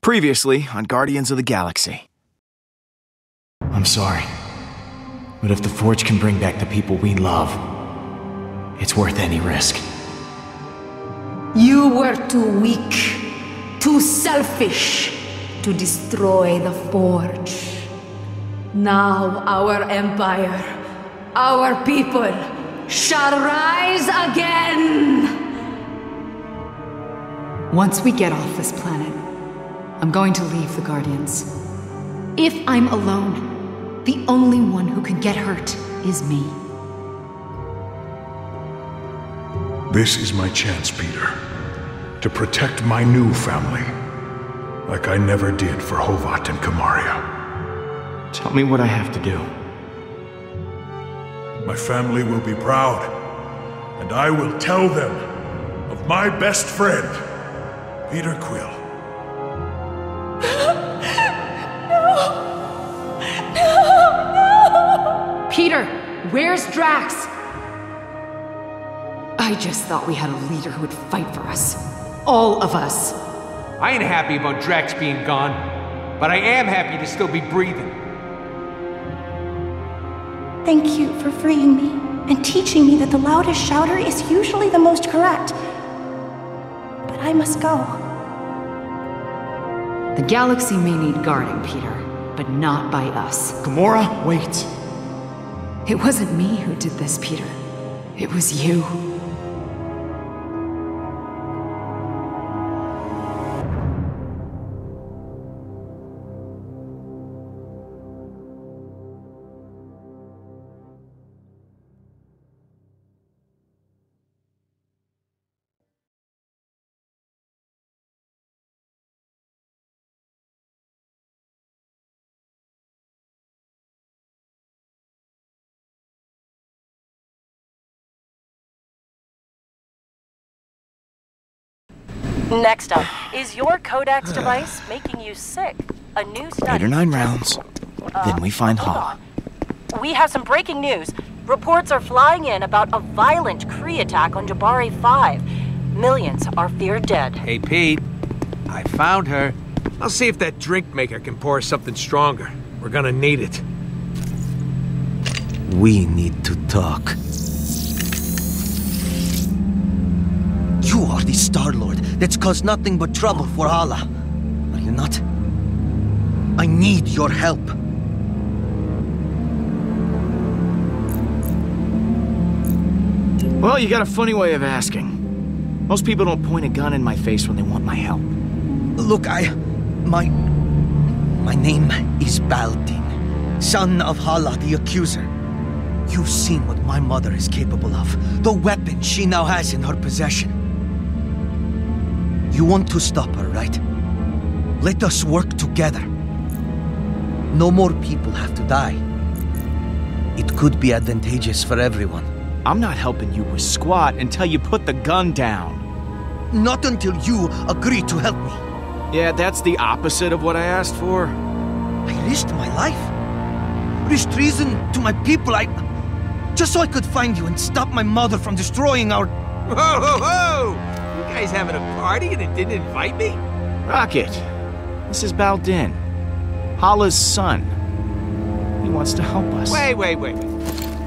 Previously on Guardians of the Galaxy. I'm sorry, but if the Forge can bring back the people we love, it's worth any risk. You were too weak, too selfish to destroy the Forge. Now our empire, our people, shall rise again! Once we get off this planet, I'm going to leave the Guardians. If I'm alone, the only one who can get hurt is me. This is my chance, Peter, to protect my new family, like I never did for Hovat and Kamaria. Tell me what I have to do. My family will be proud, and I will tell them of my best friend, Peter Quill. Peter, where's Drax? I just thought we had a leader who would fight for us. All of us. I ain't happy about Drax being gone, but I am happy to still be breathing. Thank you for freeing me and teaching me that the loudest shouter is usually the most correct. But I must go. The galaxy may need guarding, Peter, but not by us. Gamora, wait. It wasn't me who did this, Peter. It was you. Next up, is your Codex device making you sick? A new study... 8 or 9 rounds, then we find Hala. We have some breaking news. Reports are flying in about a violent Kree attack on Jabari 5. Millions are feared dead. Hey, Pete. I found her. I'll see if that drink maker can pour us something stronger. We're gonna need it. We need to talk. You are the Star-Lord that's caused nothing but trouble for Hala. Are you not? I need your help. Well, you got a funny way of asking. Most people don't point a gun in my face when they want my help. Look, my name is Baldin, son of Hala the Accuser. You've seen what my mother is capable of, the weapon she now has in her possession. You want to stop her, right? Let us work together. No more people have to die. It could be advantageous for everyone. I'm not helping you with squat until you put the gun down. Not until you agree to help me. Yeah, that's the opposite of what I asked for. I risked my life. Risked treason to my people, just so I could find you and stop my mother from destroying our... Whoa, whoa, whoa! You guys having a party and it didn't invite me? Rocket, this is Baldin, Hala's son. He wants to help us. Wait.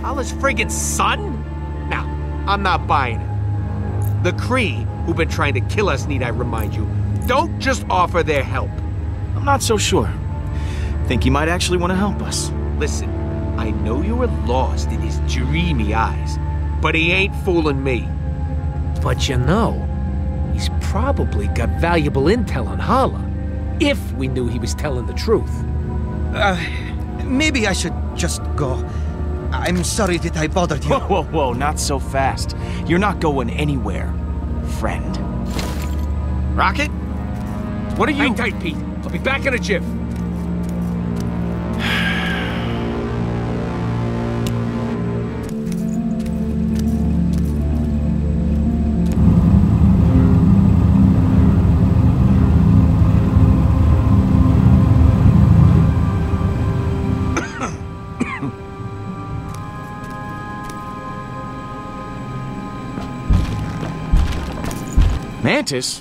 Hala's friggin' son? Now, I'm not buying it. The Kree, who've been trying to kill us, need I remind you, don't just offer their help. I'm not so sure. Think he might actually want to help us. Listen, I know you were lost in his dreamy eyes, but he ain't fooling me. But you know, he's probably got valuable intel on Hala, if we knew he was telling the truth. Maybe I should just go. I'm sorry that I bothered you. Whoa, not so fast. You're not going anywhere, friend. Rocket? What are you? Hang tight, Pete. I'll be back in a jiff. Mantis?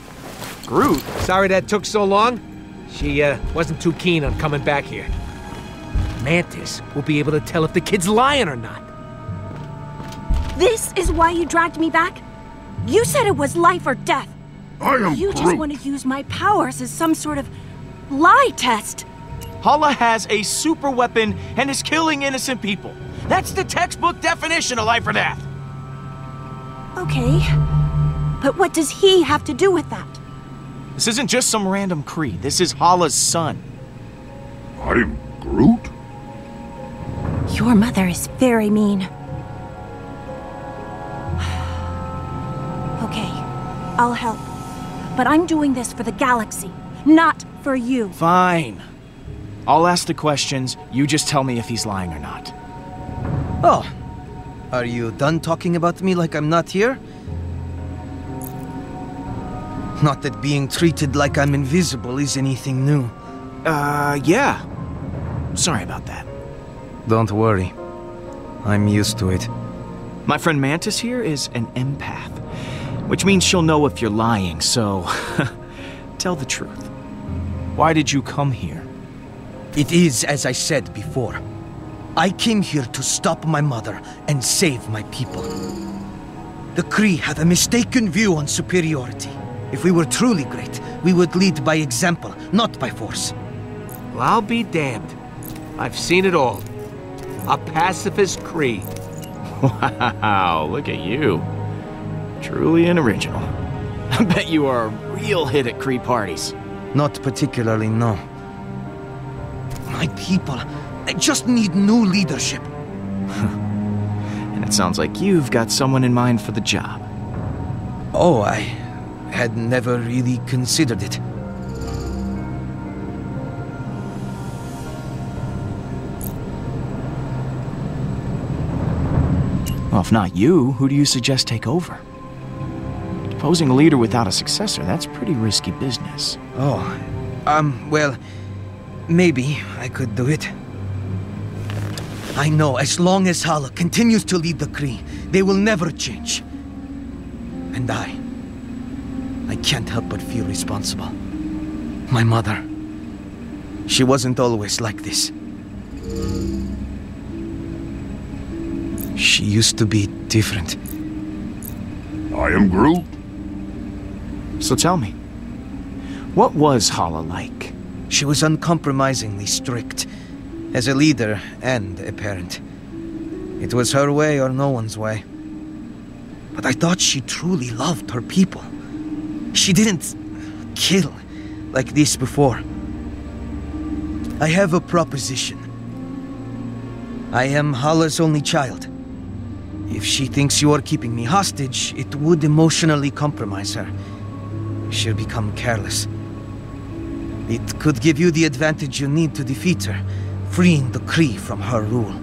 Groot? Sorry that took so long. She wasn't too keen on coming back here. Mantis will be able to tell if the kid's lying or not. This is why you dragged me back? You said it was life or death. I am You just Groot. want to use my powers as some sort of lie test. Hala has a super weapon and is killing innocent people. That's the textbook definition of life or death. Okay, but what does he have to do with that? This isn't just some random Kree. This is Hala's son. I'm Groot? Your mother is very mean. Okay, I'll help. But I'm doing this for the galaxy, not for you. Fine. I'll ask the questions. You just tell me if he's lying or not. Oh, are you done talking about me like I'm not here? Not that being treated like I'm invisible is anything new. Yeah. Sorry about that. Don't worry. I'm used to it. My friend Mantis here is an empath, which means she'll know if you're lying, so tell the truth. Why did you come here? It is as I said before. I came here to stop my mother and save my people. The Kree have a mistaken view on superiority. If we were truly great, we would lead by example, not by force. Well, I'll be damned. I've seen it all. A pacifist Kree. Wow, look at you. Truly an original. I bet you are a real hit at Kree parties. Not particularly, no. My people, they just need new leadership. And it sounds like you've got someone in mind for the job. Oh, I had never really considered it. Well, if not you, who do you suggest take over? Deposing a leader without a successor, that's pretty risky business. Oh, well, maybe I could do it. I know, as long as Hala continues to lead the Kree, they will never change. And I can't help but feel responsible. My mother, she wasn't always like this. She used to be different. I am Groot. So tell me, what was Hala like? She was uncompromisingly strict, as a leader and a parent. It was her way or no one's way. But I thought she truly loved her people. She didn't kill like this before. I have a proposition. I am Hala's only child. If she thinks you are keeping me hostage, it would emotionally compromise her. She'll become careless. It could give you the advantage you need to defeat her, freeing the Kree from her rule.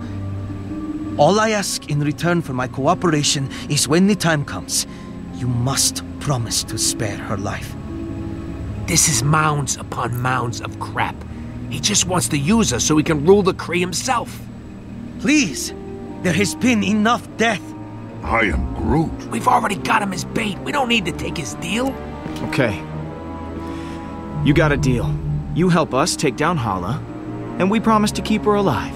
All I ask in return for my cooperation is when the time comes, you must promise to spare her life. This is mounds upon mounds of crap. He just wants to use us so he can rule the Kree himself. Please! There has been enough death! I am Groot. We've already got him as bait. We don't need to take his deal. Okay. You got a deal. You help us take down Hala, and we promise to keep her alive.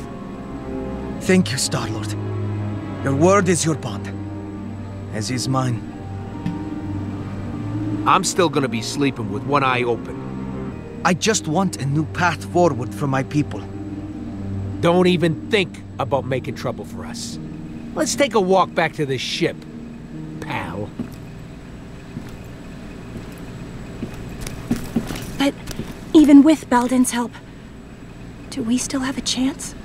Thank you, Star-Lord. Your word is your bond. As is mine. I'm still gonna be sleeping with one eye open. I just want a new path forward for my people. Don't even think about making trouble for us. Let's take a walk back to the ship, pal. But even with Baldin's help, do we still have a chance?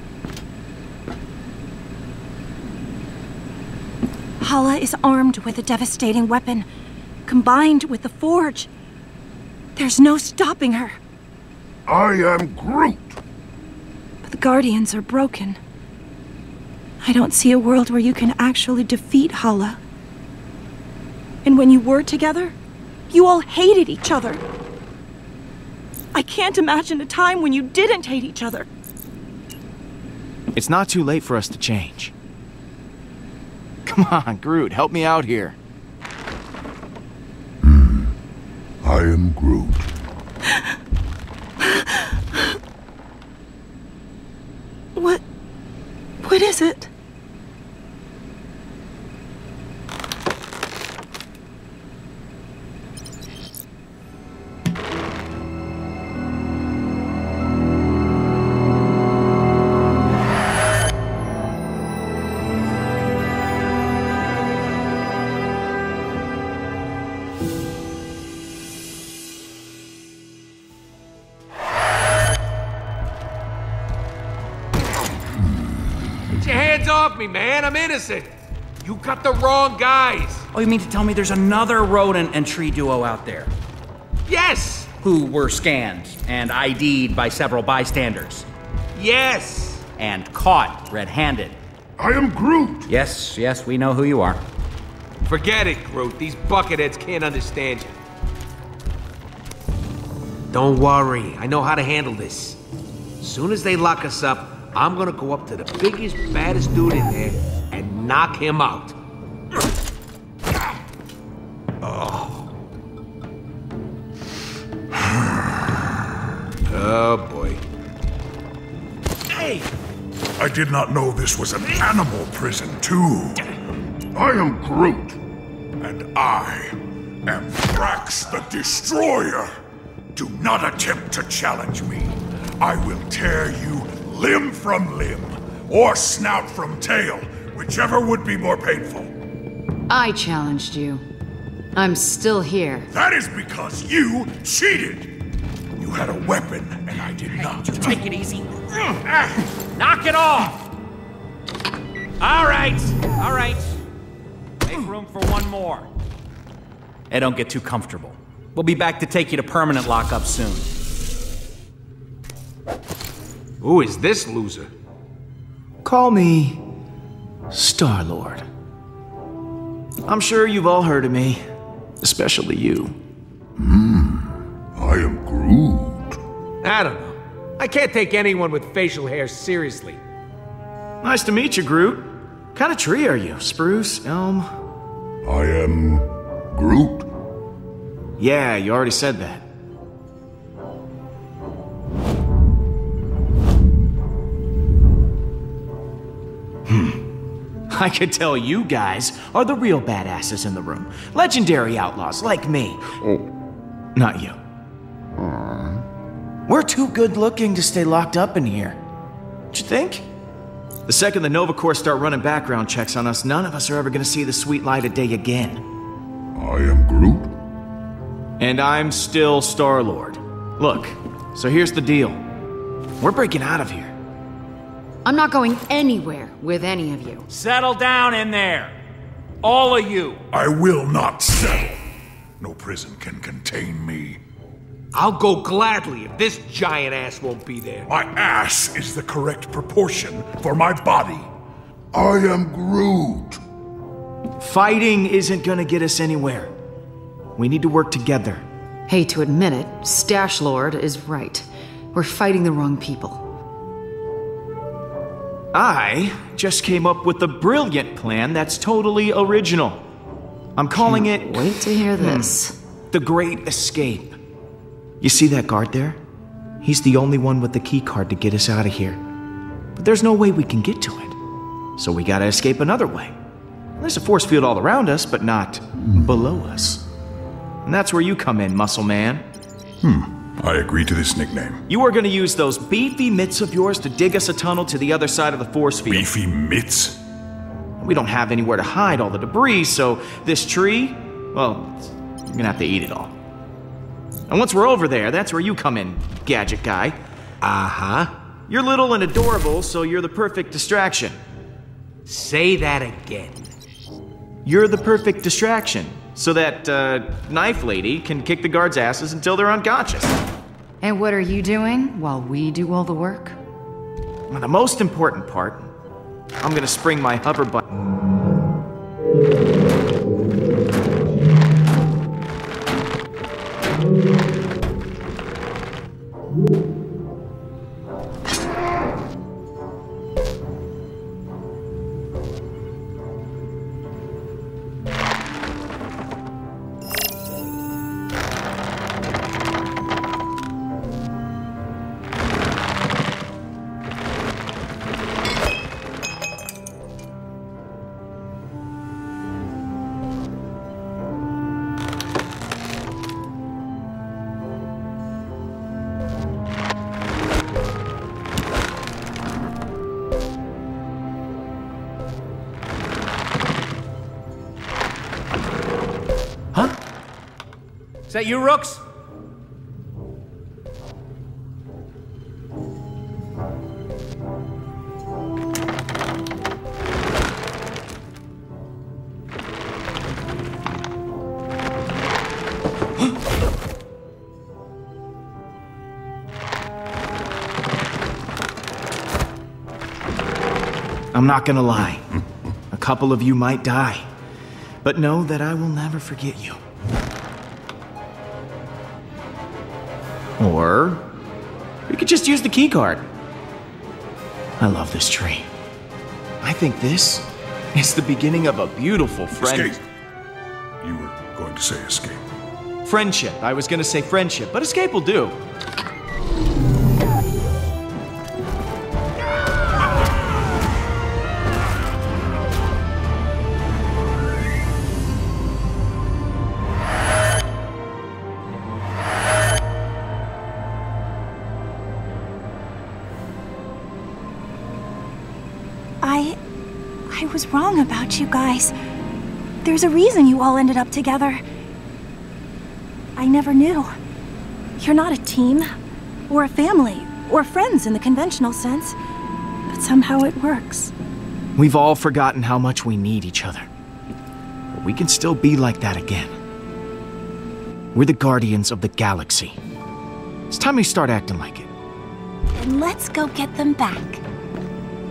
Hala is armed with a devastating weapon, combined with the Forge. There's no stopping her. I am Groot. But the Guardians are broken. I don't see a world where you can actually defeat Hala. And when you were together, you all hated each other. I can't imagine a time when you didn't hate each other. It's not too late for us to change. Come on, Groot, help me out here. I am Groot. What is it? Get your hands off me, man. I'm innocent. You got the wrong guys. Oh, you mean to tell me there's another rodent and tree duo out there? Yes. Who were scanned and ID'd by several bystanders. Yes. And caught red-handed. I am Groot! Yes, we know who you are. Forget it, Groot. These bucketheads can't understand you. Don't worry. I know how to handle this. As soon as they lock us up, I'm gonna go up to the biggest, baddest dude in there and knock him out. Oh, boy. Hey! I did not know this was an animal prison, too. I am Groot, and I am Thrax the Destroyer. Do not attempt to challenge me. I will tear you limb from limb, or snout from tail, whichever would be more painful. I challenged you. I'm still here. That is because you cheated. You had a weapon, and I did not. Take it easy. Knock it off! All right. Make room for one more. Hey, don't get too comfortable. We'll be back to take you to permanent lockup soon. Who is this loser? Call me Star-Lord. I'm sure you've all heard of me, especially you. I am Groot. I don't know. I can't take anyone with facial hair seriously. Nice to meet you, Groot. What kind of tree are you? Spruce? Elm? I am Groot. Yeah, you already said that. I could tell you guys are the real badasses in the room. Legendary outlaws like me. Oh. Not you. We're too good looking to stay locked up in here. Don't you think? The second the Nova Corps start running background checks on us, none of us are ever gonna see the sweet light of day again. I am Groot. And I'm still Star-Lord. Look, so here's the deal. We're breaking out of here. I'm not going anywhere with any of you. Settle down in there. All of you. I will not settle. No prison can contain me. I'll go gladly if this giant ass won't be there. My ass is the correct proportion for my body. I am Groot. Fighting isn't gonna get us anywhere. We need to work together. Hate to admit it, Stash Lord is right. We're fighting the wrong people. I just came up with a brilliant plan that's totally original. I'm calling it... Wait to hear this. The Great Escape. You see that guard there? He's the only one with the key card to get us out of here. But there's no way we can get to it. So we gotta escape another way. There's a force field all around us, but not below us. And that's where you come in, Muscle Man. I agree to this nickname. You are gonna use those beefy mitts of yours to dig us a tunnel to the other side of the force field. Beefy mitts? We don't have anywhere to hide all the debris, so this tree, well, you're gonna have to eat it all. And once we're over there, that's where you come in, gadget guy. Uh-huh. You're little and adorable, so you're the perfect distraction. Say that again. You're the perfect distraction, so that, knife lady can kick the guards' asses until they're unconscious. And what are you doing while we do all the work? Well, the most important part, I'm gonna spring my hover button. that you, Rooks? I'm not gonna lie. A couple of you might die. But know that I will never forget you. Or we could just use the keycard. I love this tree. I think this is the beginning of a beautiful friend. Escape. You were going to say escape. Friendship. I was gonna say friendship, but escape will do. I was wrong about you guys. There's a reason you all ended up together. I never knew. You're not a team, or a family, or friends in the conventional sense, but somehow it works. We've all forgotten how much we need each other. But we can still be like that again. We're the guardians of the galaxy. It's time we start acting like it. And let's go get them back.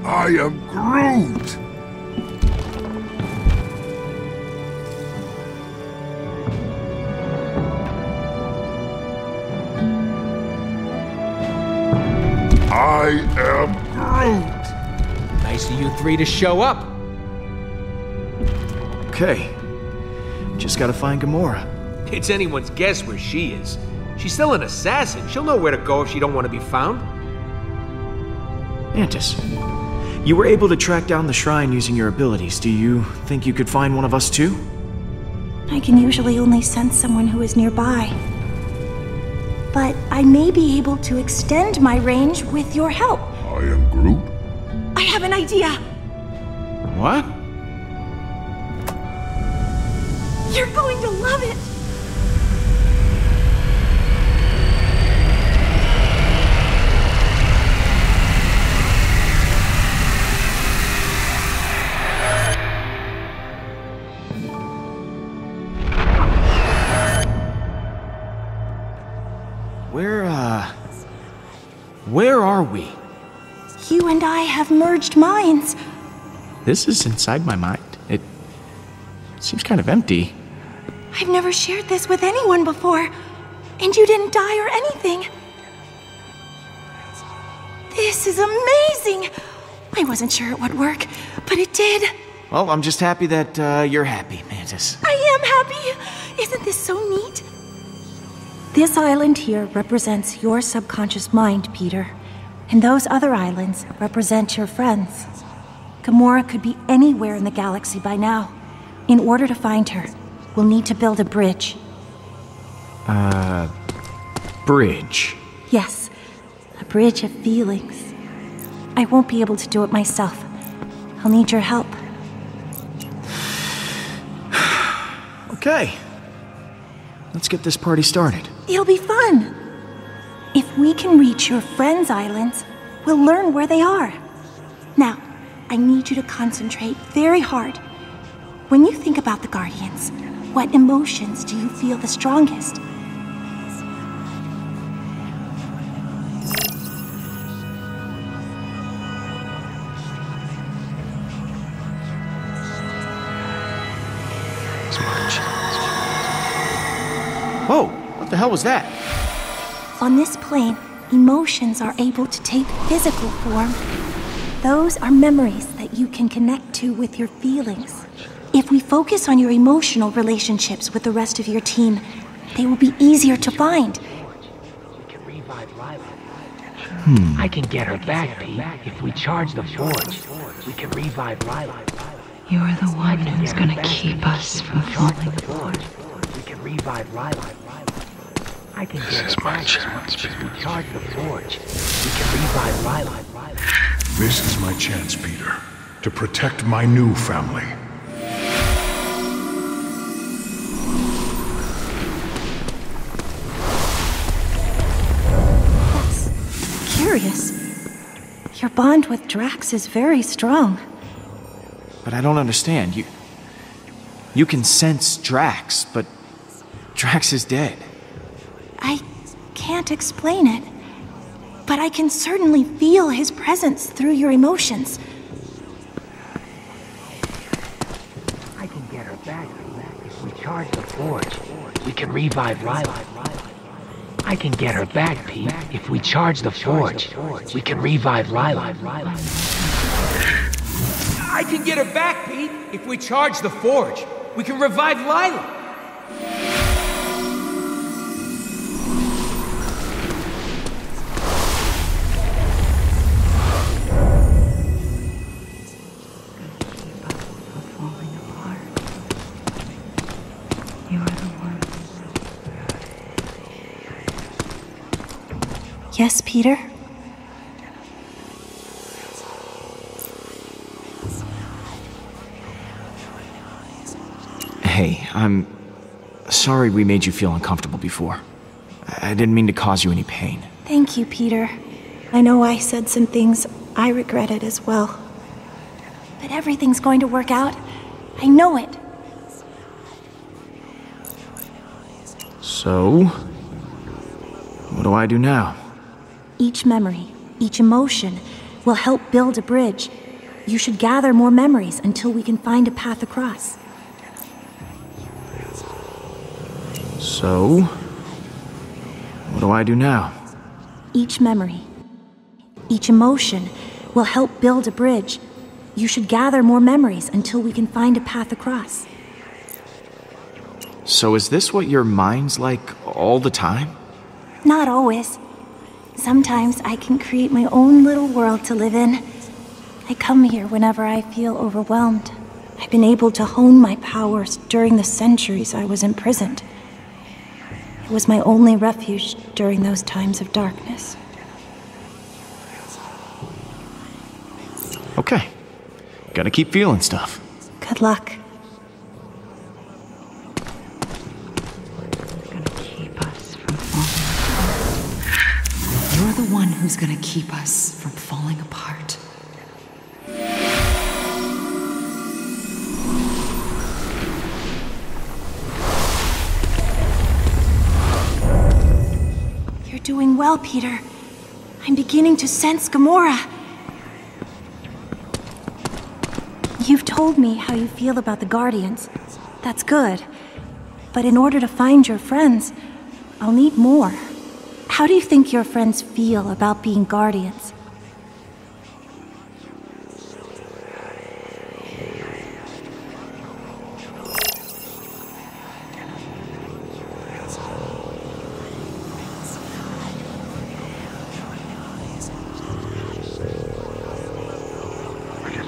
I am Groot! I am Groot! Nice of you three to show up. Okay. Just gotta find Gamora. It's anyone's guess where she is. She's still an assassin. She'll know where to go if she don't want to be found. Mantis, you were able to track down the shrine using your abilities. Do you think you could find one of us too? I can usually only sense someone who is nearby. But I may be able to extend my range with your help. I am Groot? I have an idea! What? You're going to love it! Where are we? You and I have merged minds. This is inside my mind. It seems kind of empty. I've never shared this with anyone before, and you didn't die or anything. This is amazing! I wasn't sure it would work, but it did. Well, I'm just happy that you're happy, Mantis. I am happy! Isn't this so neat? This island here represents your subconscious mind, Peter. And those other islands represent your friends. Gamora could be anywhere in the galaxy by now. In order to find her, we'll need to build a bridge. Bridge? Yes, a bridge of feelings. I won't be able to do it myself. I'll need your help. Okay. Let's get this party started. It'll be fun. If we can reach your friends' islands, we'll learn where they are. Now, I need you to concentrate very hard. When you think about the Guardians, what emotions do you feel the strongest? Whoa, what the hell was that? On this plane, emotions are able to take physical form. Those are memories that you can connect to with your feelings. If we focus on your emotional relationships with the rest of your team, they will be easier to find. I can get her back, Pete. If we charge the forge, we can revive Lila. You're the one who's gonna keep us from falling apart. We can revive Lila. I can get her back. If we charge the forge, we can revive Lila. This is my chance, Peter, to protect my new family. curious. Your bond with Drax is very strong. But I don't understand. You can sense Drax, but Drax is dead. I can't explain it, but I can certainly feel his presence through your emotions. I can get her back if we charge the forge. We can revive Lila. I can get her back, Pete, if we charge the forge. We can revive Lila. I can get her back, Pete, if we charge the forge. We can revive Lila. Yes, Peter? Hey, I'm sorry we made you feel uncomfortable before. I didn't mean to cause you any pain. Thank you, Peter. I know I said some things I regretted as well. But everything's going to work out. I know it. So, what do I do now? Each memory, each emotion will help build a bridge. You should gather more memories until we can find a path across. So, what do I do now? Each memory, each emotion will help build a bridge. You should gather more memories until we can find a path across. So is this what your mind's like all the time? Not always. Sometimes I can create my own little world to live in. I come here whenever I feel overwhelmed. I've been able to hone my powers during the centuries I was imprisoned. It was my only refuge during those times of darkness. Okay. Gotta keep feeling stuff. Good luck. You're the one who's gonna keep us from falling apart. You're doing well, Peter. I'm beginning to sense Gamora. You've told me how you feel about the Guardians. That's good. But in order to find your friends, I'll need more. How do you think your friends feel about being Guardians?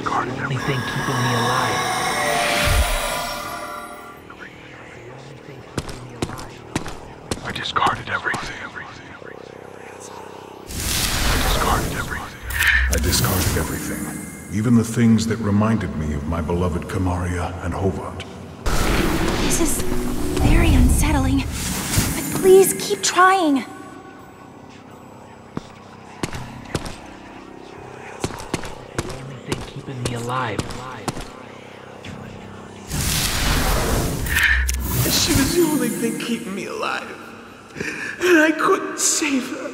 The only thing keeping me alive. I discarded everything. I discarded everything. Even the things that reminded me of my beloved Kamaria and Hovat. This is very unsettling. But please keep trying. The only thing keeping me alive. She was the only thing keeping me alive. And I couldn't save her.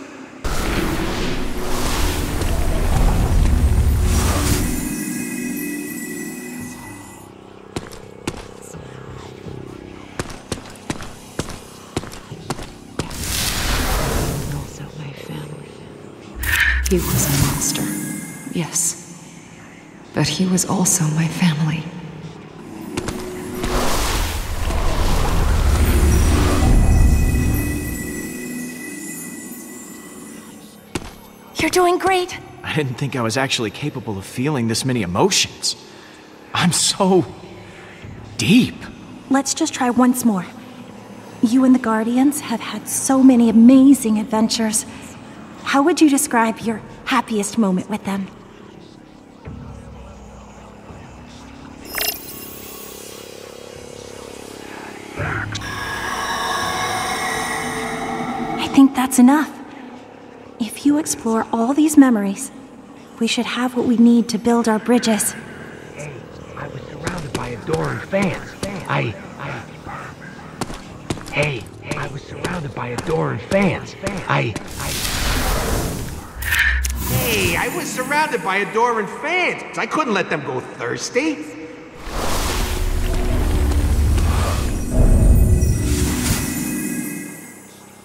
He was a monster, yes. But he was also my family. You're doing great. I didn't think I was actually capable of feeling this many emotions. I'm so deep. Let's just try once more. You and the Guardians have had so many amazing adventures. How would you describe your happiest moment with them? I think that's enough. If you explore all these memories, we should have what we need to build our bridges. Hey, I was surrounded by adoring fans. Hey, I was surrounded by adoring fans. Hey, I was surrounded by adoring fans. I couldn't let them go thirsty.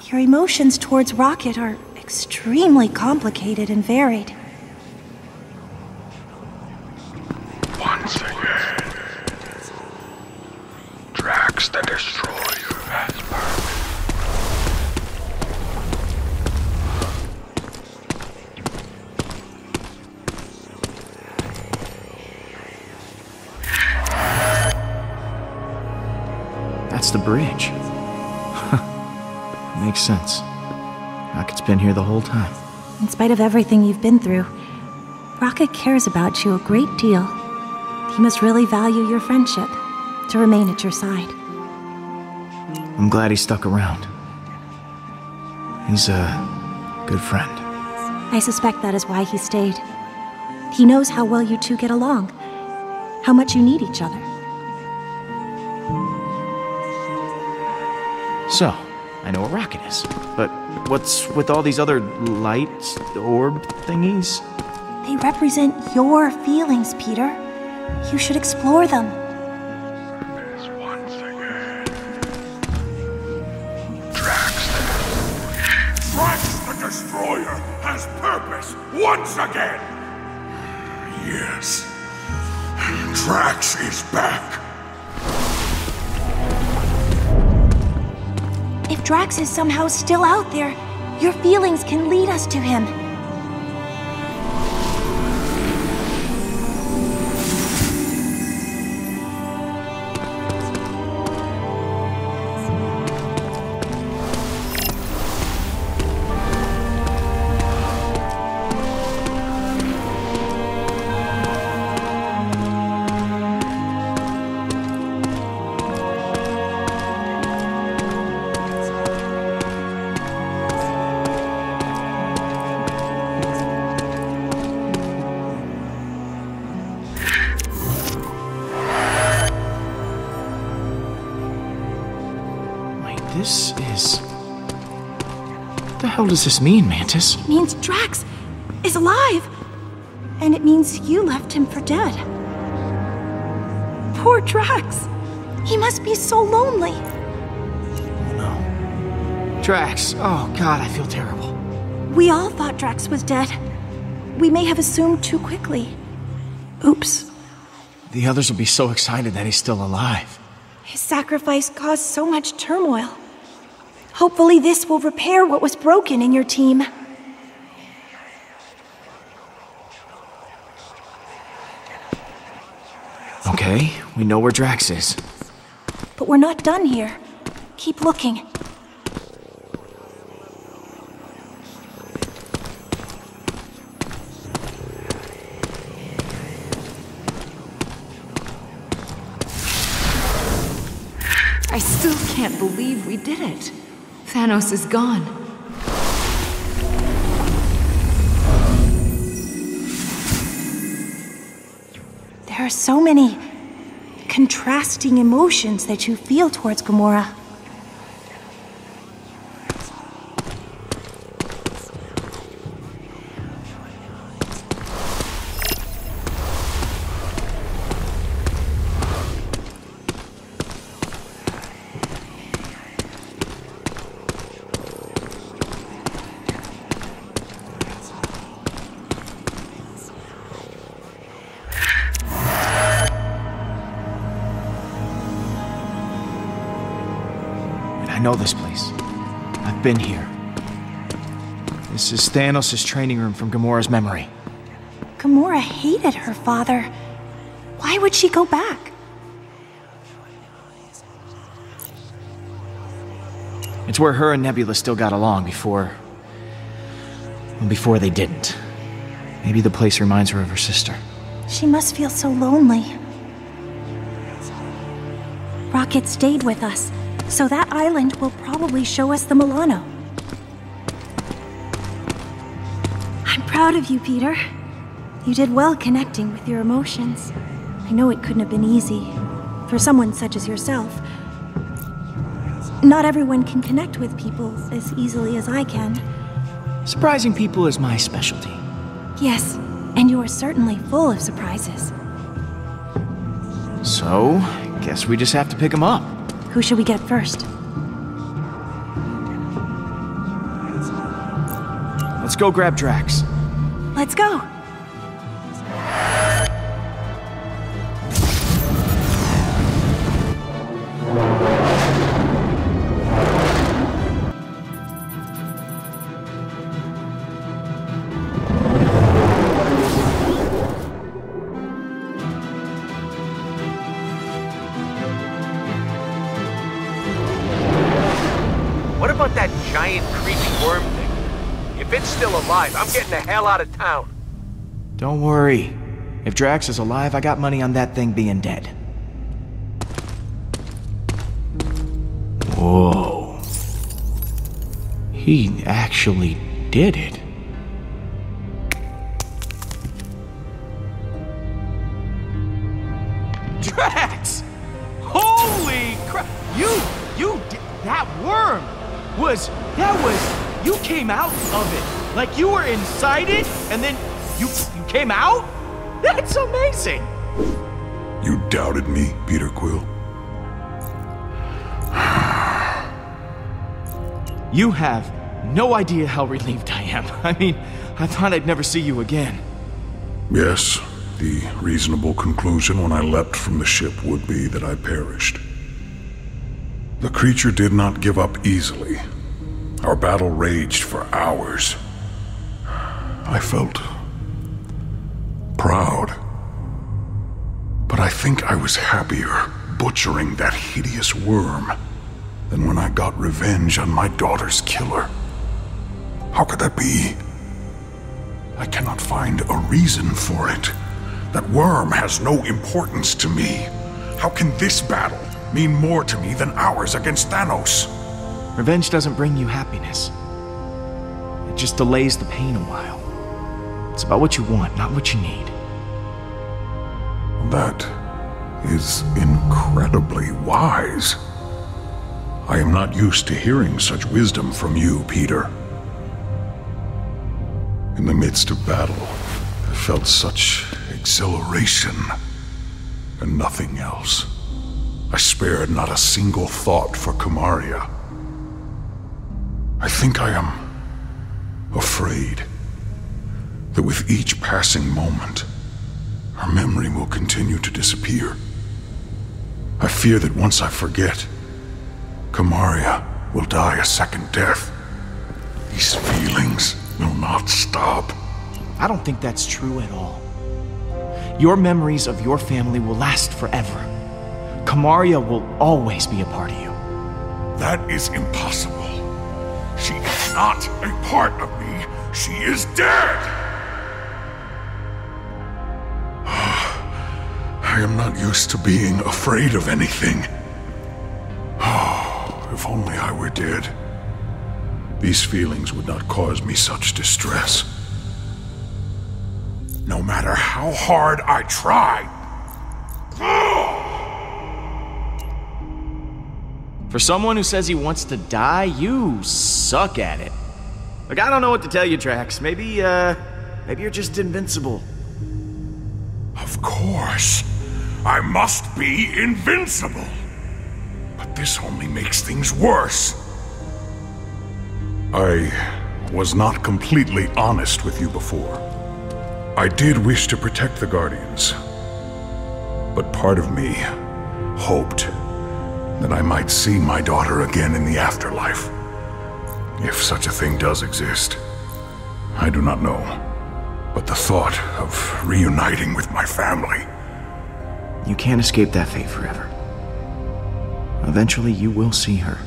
Your emotions towards Rocket are extremely complicated and varied. Once again, Drax the Destroyer has purpose. That's the bridge. Makes sense. Rocket's been here the whole time. In spite of everything you've been through, Rocket cares about you a great deal. He must really value your friendship to remain at your side. I'm glad he stuck around. He's a good friend. I suspect that is why he stayed. He knows how well you two get along, how much you need each other. So, I know where Rocket is, but what's with all these other light orb thingies? They represent your feelings, Peter. You should explore them. Once again, Drax the Destroyer has purpose once again. Yes, Drax is back. If Drax is somehow still out there, your feelings can lead us to him. This is... What the hell does this mean, Mantis? It means Drax is alive! And it means you left him for dead. Poor Drax! He must be so lonely! Oh no. Drax! Oh god, I feel terrible. We all thought Drax was dead. We may have assumed too quickly. Oops. The others will be so excited that he's still alive. His sacrifice caused so much turmoil. Hopefully this will repair what was broken in your team. Okay, we know where Drax is. But we're not done here. Keep looking. I still can't believe we did it. Thanos is gone. There are so many contrasting emotions that you feel towards Gamora. I know this place. I've been here. This is Thanos' training room from Gamora's memory. Gamora hated her father. Why would she go back? It's where her and Nebula still got along before they didn't. Maybe the place reminds her of her sister. She must feel so lonely. Rocket stayed with us, so that island will probably show us the Milano. proud of you, Peter. You did well connecting with your emotions. I know it couldn't have been easy. For someone such as yourself. Not everyone can connect with people as easily as I can. Surprising people is my specialty. Yes, and you are certainly full of surprises. So, guess we just have to pick them up. Who should we get first? Let's go grab Drax. Let's go! What about that giant creepy worm thing? If it's still alive, I'm getting the hell out of town. Don't worry. If Drax is alive, I got money on that thing being dead. Whoa. He actually did it. Drax! Holy crap! You did that worm! You came out of it. Like you were inside it, and then you came out? That's amazing! You doubted me, Peter Quill. You have no idea how relieved I am. I mean, I thought I'd never see you again. Yes, the reasonable conclusion when I leapt from the ship would be that I perished. The creature did not give up easily. Our battle raged for hours. I felt proud. But I think I was happier butchering that hideous worm than when I got revenge on my daughter's killer. How could that be? I cannot find a reason for it. That worm has no importance to me. How can this battle mean more to me than ours against Thanos? Revenge doesn't bring you happiness. It just delays the pain a while. It's about what you want, not what you need. That is incredibly wise. I am not used to hearing such wisdom from you, Peter. In the midst of battle, I felt such exhilaration and nothing else. I spared not a single thought for Kamaria. I think I am afraid that with each passing moment, her memory will continue to disappear. I fear that once I forget, Kamaria will die a second death. These feelings will not stop. I don't think that's true at all. Your memories of your family will last forever. Kamaria will always be a part of you. That is impossible. She is not a part of me. She is dead! I am not used to being afraid of anything. If only I were dead. These feelings would not cause me such distress. No matter how hard I try. For someone who says he wants to die, you suck at it. Like, I don't know what to tell you, Drax. Maybe you're just invincible. Of course. I must be invincible. But this only makes things worse. I was not completely honest with you before. I did wish to protect the Guardians. But part of me hoped that I might see my daughter again in the afterlife. If such a thing does exist. I do not know. But the thought of reuniting with my family. You can't escape that fate forever. Eventually you will see her.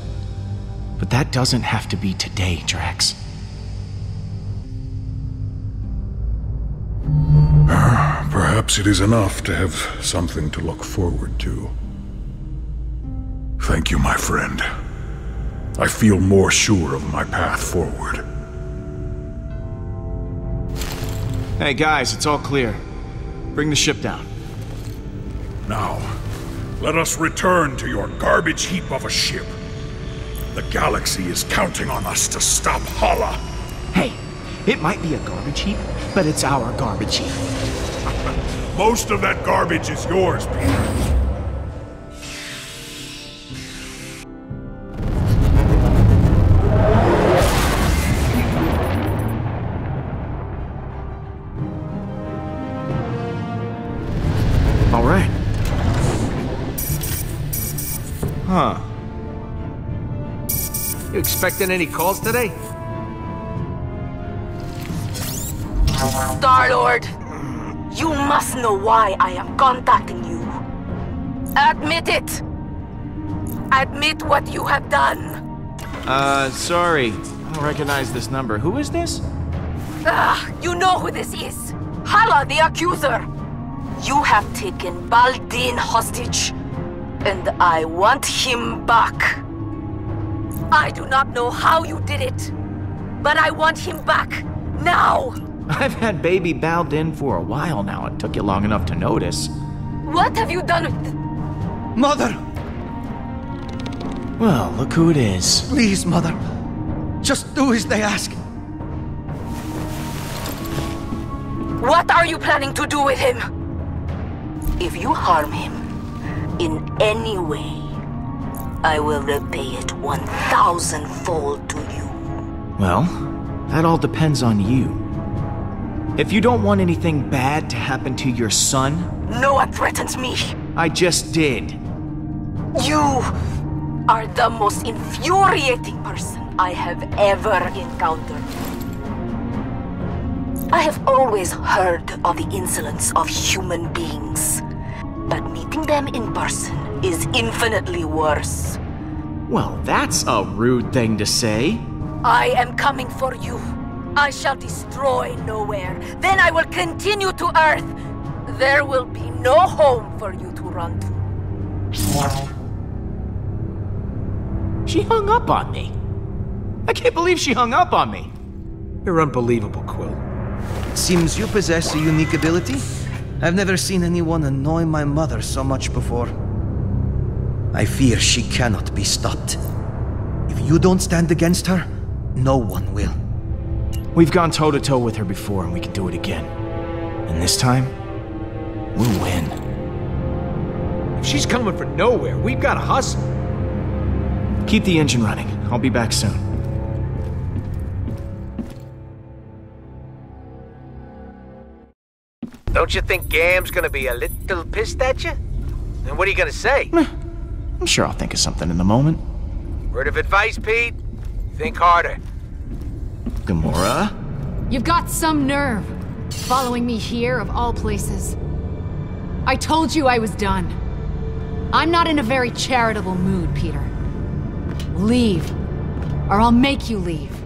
But that doesn't have to be today, Drax. Perhaps it is enough to have something to look forward to. Thank you, my friend. I feel more sure of my path forward. Hey guys, it's all clear. Bring the ship down. Now, let us return to your garbage heap of a ship. The galaxy is counting on us to stop Hala. Hey, it might be a garbage heap, but it's our garbage heap. Most of that garbage is yours, Peter. All right. Huh. You expecting any calls today? Star-Lord, you must know why I am contacting you. Admit it. Admit what you have done. Sorry. I don't recognize this number. Who is this? You know who this is. Hala, the accuser. You have taken Baldin hostage, and I want him back. I do not know how you did it, but I want him back, now! I've had baby Baldin for a while now. It took you long enough to notice. What have you done with... Mother! Well, look who it is. Please, Mother. Just do as they ask. What are you planning to do with him? If you harm him in any way, I will repay it 1,000-fold to you. Well, that all depends on you. If you don't want anything bad to happen to your son... No one threatens me. I just did. You are the most infuriating person I have ever encountered. I have always heard of the insolence of human beings, but meeting them in person is infinitely worse. Well, that's a rude thing to say. I am coming for you. I shall destroy Nowhere. Then I will continue to Earth. There will be no home for you to run to. She hung up on me. I can't believe she hung up on me. You're unbelievable, Quill. Seems you possess a unique ability. I've never seen anyone annoy my mother so much before. I fear she cannot be stopped. If you don't stand against her, no one will. We've gone toe-to-toe with her before, and we can do it again. And this time, we'll win. If she's coming for Nowhere, we've got to hustle. Keep the engine running. I'll be back soon. Don't you think Gam's gonna be a little pissed at you? And what are you gonna say? I'm sure I'll think of something in the moment. Word of advice, Pete? Think harder. Gamora? You've got some nerve, following me here of all places. I told you I was done. I'm not in a very charitable mood, Peter. Leave, or I'll make you leave.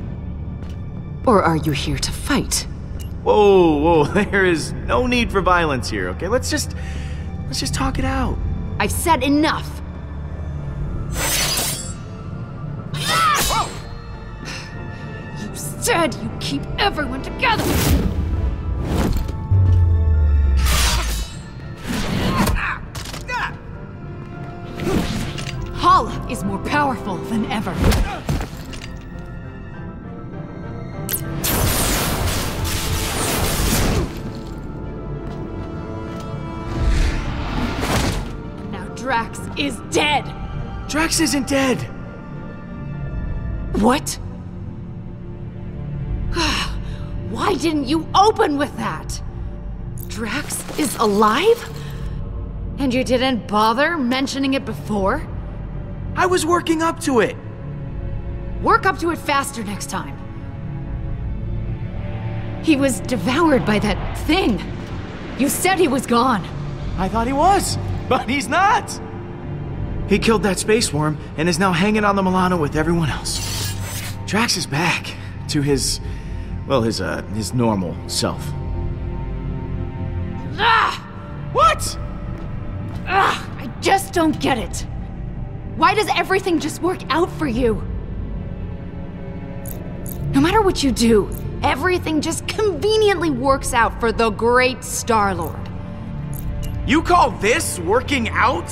Or are you here to fight? Whoa, there is no need for violence here, okay? Let's just talk it out. I've said enough. You said you keep everyone together. Hala is more powerful than ever. Drax is dead! Drax isn't dead! What? Why didn't you open with that? Drax is alive? And you didn't bother mentioning it before? I was working up to it! Work up to it faster next time. He was devoured by that thing. You said he was gone. I thought he was, but he's not! He killed that space worm and is now hanging on the Milano with everyone else. Drax is back to his normal self. What? I just don't get it. Why does everything just work out for you? No matter what you do, everything just conveniently works out for the great Star-Lord. You call this working out?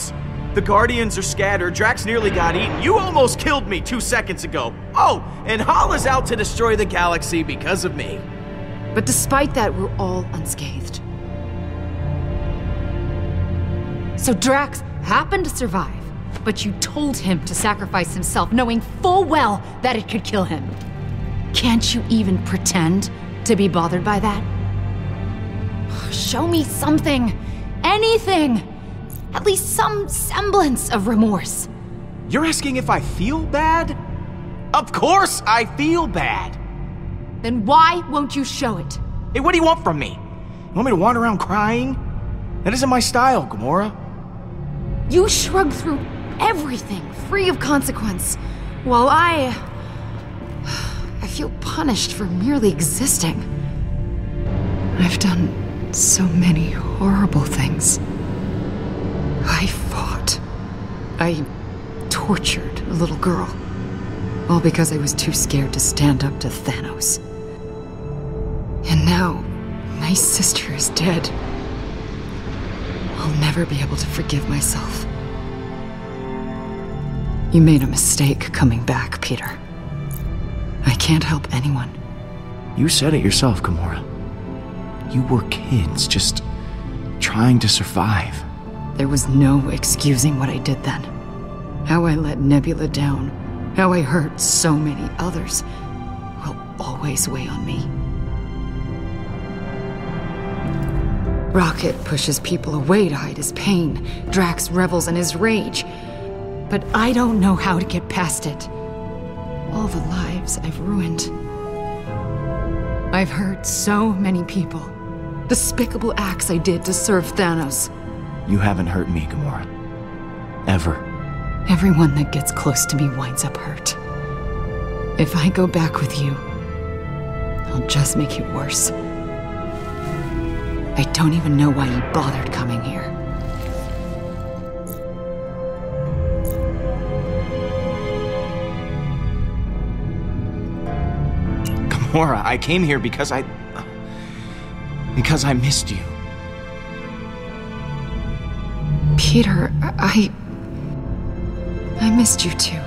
The Guardians are scattered, Drax nearly got eaten, you almost killed me 2 seconds ago. Oh, and Hala's out to destroy the galaxy because of me. But despite that, we're all unscathed. So Drax happened to survive, but you told him to sacrifice himself, knowing full well that it could kill him. Can't you even pretend to be bothered by that? Show me something, anything, at least some semblance of remorse. You're asking if I feel bad? Of course I feel bad. Then why won't you show it? Hey, what do you want from me? You want me to wander around crying? That isn't my style, Gamora. You shrug through everything, free of consequence, while I feel punished for merely existing. I've done so many horrible things. I fought. I tortured a little girl, all because I was too scared to stand up to Thanos. And now, my sister is dead. I'll never be able to forgive myself. You made a mistake coming back, Peter. I can't help anyone. You said it yourself, Gamora. You were kids, just trying to survive. There was no excusing what I did then. How I let Nebula down, how I hurt so many others, will always weigh on me. Rocket pushes people away to hide his pain. Drax revels in his rage. But I don't know how to get past it. All the lives I've ruined. I've hurt so many people. Despicable acts I did to serve Thanos. You haven't hurt me, Gamora. Ever. Everyone that gets close to me winds up hurt. If I go back with you, I'll just make it worse. I don't even know why you bothered coming here. Gamora, I came here because I missed you. Peter, I missed you too.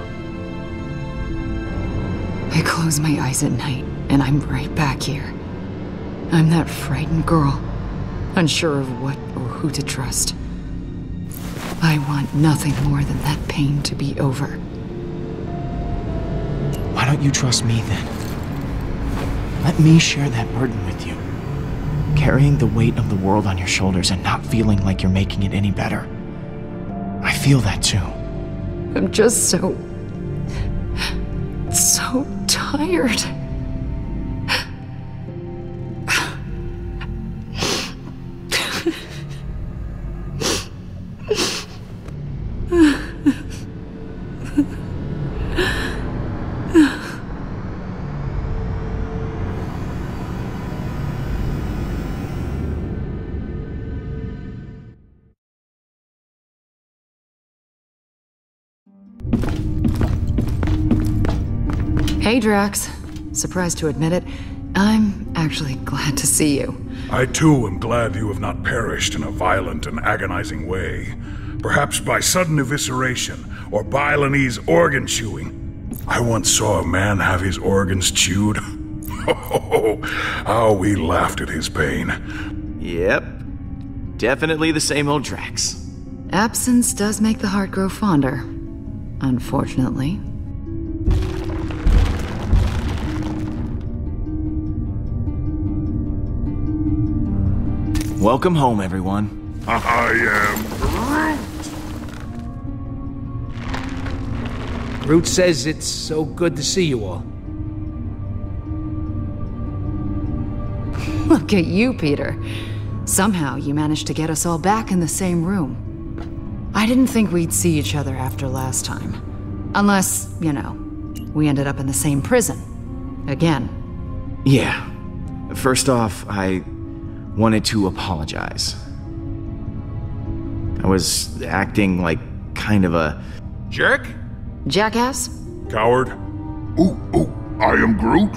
I close my eyes at night, and I'm right back here. I'm that frightened girl, unsure of what or who to trust. I want nothing more than that pain to be over. Why don't you trust me then? Let me share that burden with you. Carrying the weight of the world on your shoulders and not feeling like you're making it any better. I feel that too. I'm just so tired. Hey, Drax. Surprised to admit it, I'm actually glad to see you. I too am glad you have not perished in a violent and agonizing way. Perhaps by sudden evisceration, or Balinese organ chewing. I once saw a man have his organs chewed. Oh, how we laughed at his pain. Yep. Definitely the same old Drax. Absence does make the heart grow fonder. Unfortunately. Welcome home, everyone. I am Groot. Groot says it's so good to see you all. Look at you, Peter. Somehow you managed to get us all back in the same room. I didn't think we'd see each other after last time. Unless, you know, we ended up in the same prison. Again. Yeah. First off, I wanted to apologize. I was acting like kind of a Jerk? Jackass? Coward. Ooh, I am Groot.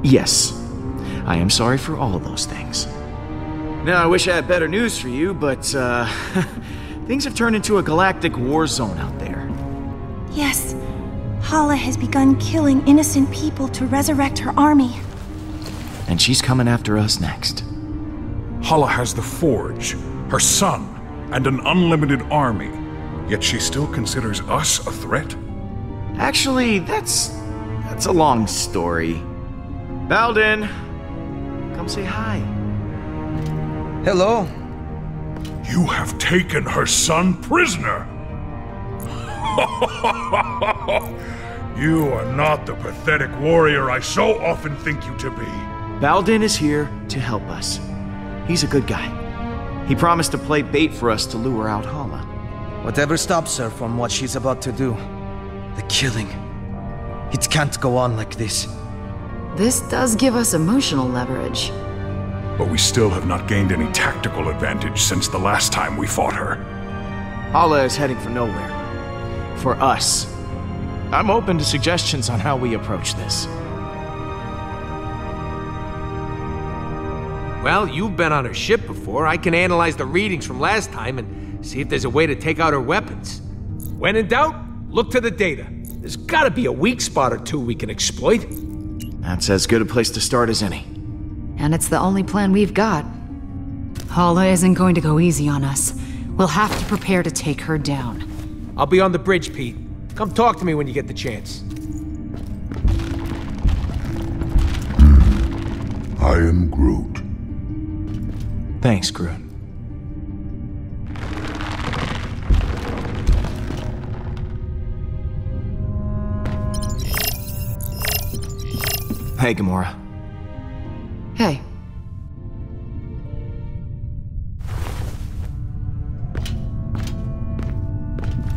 yes. I am sorry for all of those things. Now, I wish I had better news for you, but, things have turned into a galactic war zone out there. Yes. Hala has begun killing innocent people to resurrect her army. And she's coming after us next. Hala has the Forge, her son, and an unlimited army. Yet she still considers us a threat? Actually, that's a long story. Baldin, come say hi. Hello. You have taken her son prisoner! You are not the pathetic warrior I so often think you to be. Baldin is here to help us. He's a good guy. He promised to play bait for us to lure out Hala. Whatever stops her from what she's about to do. The killing. It can't go on like this. This does give us emotional leverage. But we still have not gained any tactical advantage since the last time we fought her. Hala is heading for nowhere. For us. I'm open to suggestions on how we approach this. Well, you've been on her ship before. I can analyze the readings from last time and see if there's a way to take out her weapons. When in doubt, look to the data. There's gotta be a weak spot or two we can exploit. That's as good a place to start as any. And it's the only plan we've got. Hala isn't going to go easy on us. We'll have to prepare to take her down. I'll be on the bridge, Pete. Come talk to me when you get the chance. I am Groot. Thanks, Groot. Hey, Gamora. Hey.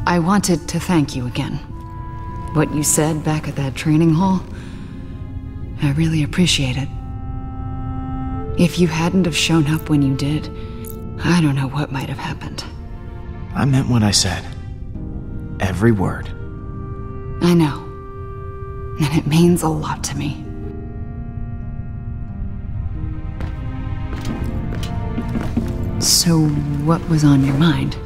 I wanted to thank you again. What you said back at that training hall, I really appreciate it. If you hadn't have shown up when you did, I don't know what might have happened. I meant what I said. Every word. I know. And it means a lot to me. So, what was on your mind?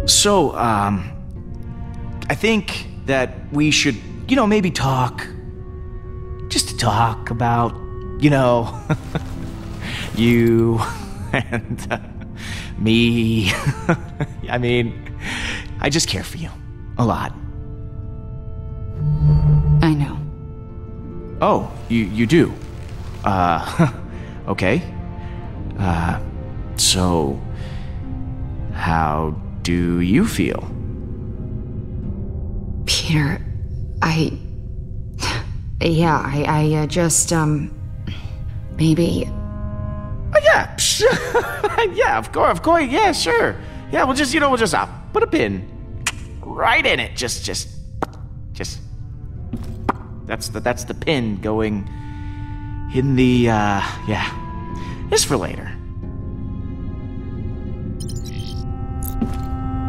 So, I think that we should, maybe talk. Just to talk about, you and me. I mean, I just care for you. A lot. I know. Oh, you do? Okay. So, how do you feel? Peter, I just, maybe... Yeah, yeah, of course, yeah, sure. Yeah, we'll just put a pin right in it. Just, that's the pin going in the, yeah, just for later.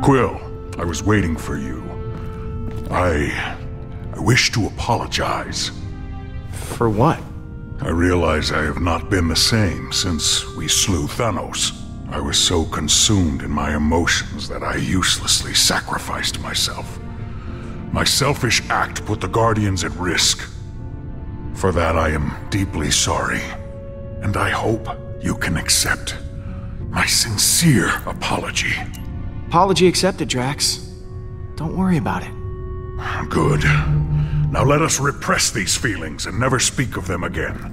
Quill, I was waiting for you. I wish to apologize. For what? I realize I have not been the same since we slew Thanos. I was so consumed in my emotions that I uselessly sacrificed myself. My selfish act put the Guardians at risk. For that I am deeply sorry, and I hope you can accept my sincere apology. Apology accepted, Drax. Don't worry about it. Good. Now let us repress these feelings and never speak of them again.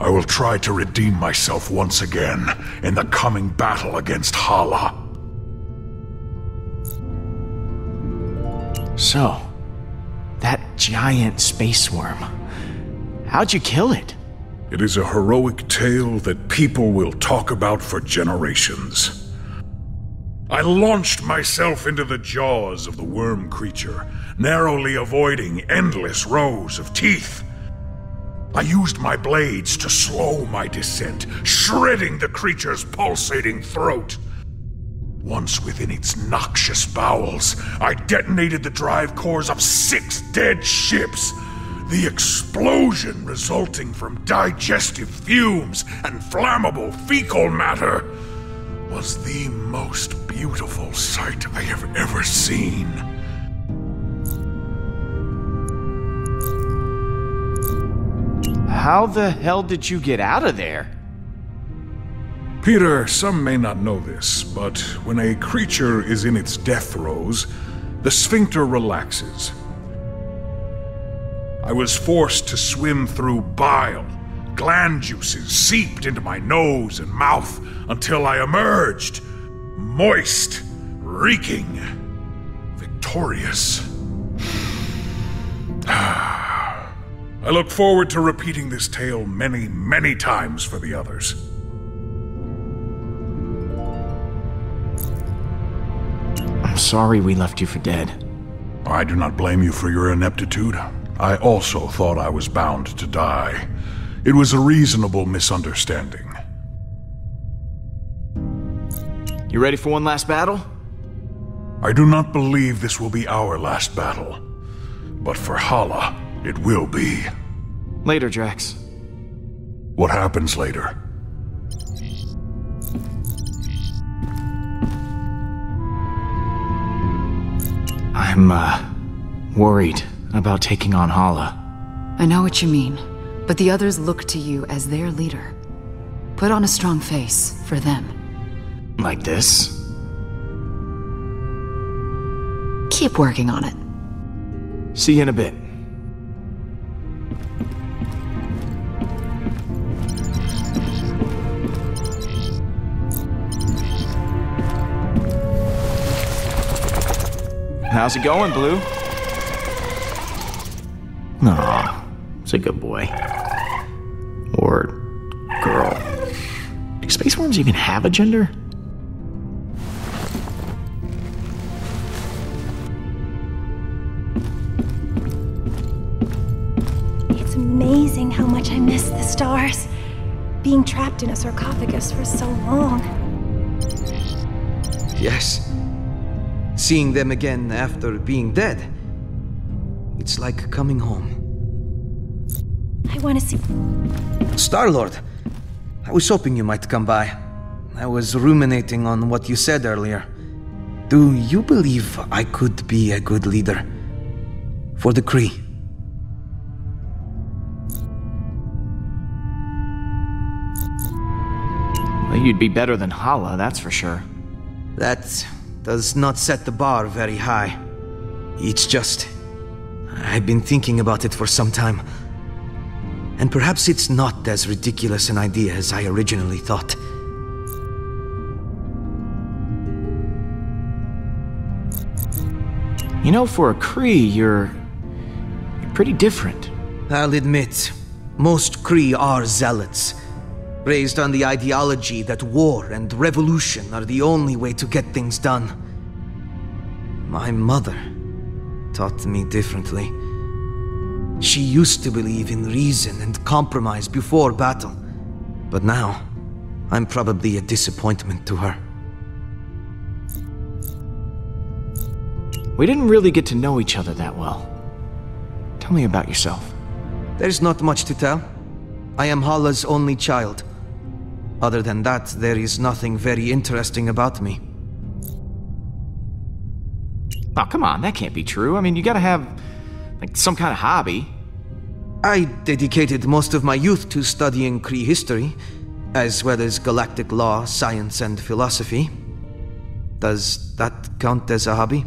I will try to redeem myself once again in the coming battle against Hala. So, that giant space worm. How'd you kill it? It is a heroic tale that people will talk about for generations. I launched myself into the jaws of the worm creature, narrowly avoiding endless rows of teeth. I used my blades to slow my descent, shredding the creature's pulsating throat. Once within its noxious bowels, I detonated the drive cores of 6 dead ships. The explosion resulting from digestive fumes and flammable fecal matter was the most beautiful sight I have ever seen. How the hell did you get out of there? Peter, some may not know this, but when a creature is in its death throes, the sphincter relaxes. I was forced to swim through bile. Gland juices seeped into my nose and mouth until I emerged, moist, reeking, victorious. I look forward to repeating this tale many, many times for the others. I'm sorry we left you for dead. I do not blame you for your ineptitude. I also thought I was bound to die. It was a reasonable misunderstanding. You ready for one last battle? I do not believe this will be our last battle. But for Hala, it will be. Later, Drax. What happens later? I'm, worried about taking on Hala. I know what you mean, but the others look to you as their leader. Put on a strong face for them. Like this? Keep working on it. See you in a bit. How's it going, Blue? Aw, it's a good boy. Or girl. Do space worms even have a gender? It's amazing how much I miss the stars. Being trapped in a sarcophagus for so long. Yes. Seeing them again after being dead. It's like coming home. I want to see... Star-Lord, I was hoping you might come by. I was ruminating on what you said earlier. Do you believe I could be a good leader? For the Kree? Well, you'd be better than Hala, that's for sure. That does not set the bar very high. It's just... I've been thinking about it for some time. And perhaps it's not as ridiculous an idea as I originally thought. You know, for a Kree, you're pretty different. I'll admit, most Kree are zealots. Raised on the ideology that war and revolution are the only way to get things done. My mother taught me differently. She used to believe in reason and compromise before battle. But now, I'm probably a disappointment to her. We didn't really get to know each other that well. Tell me about yourself. There's not much to tell. I am Hala's only child. Other than that, there is nothing very interesting about me. Oh, come on, that can't be true. I mean, you gotta have, like, some kind of hobby. I dedicated most of my youth to studying Kree history, as well as galactic law, science, and philosophy. Does that count as a hobby?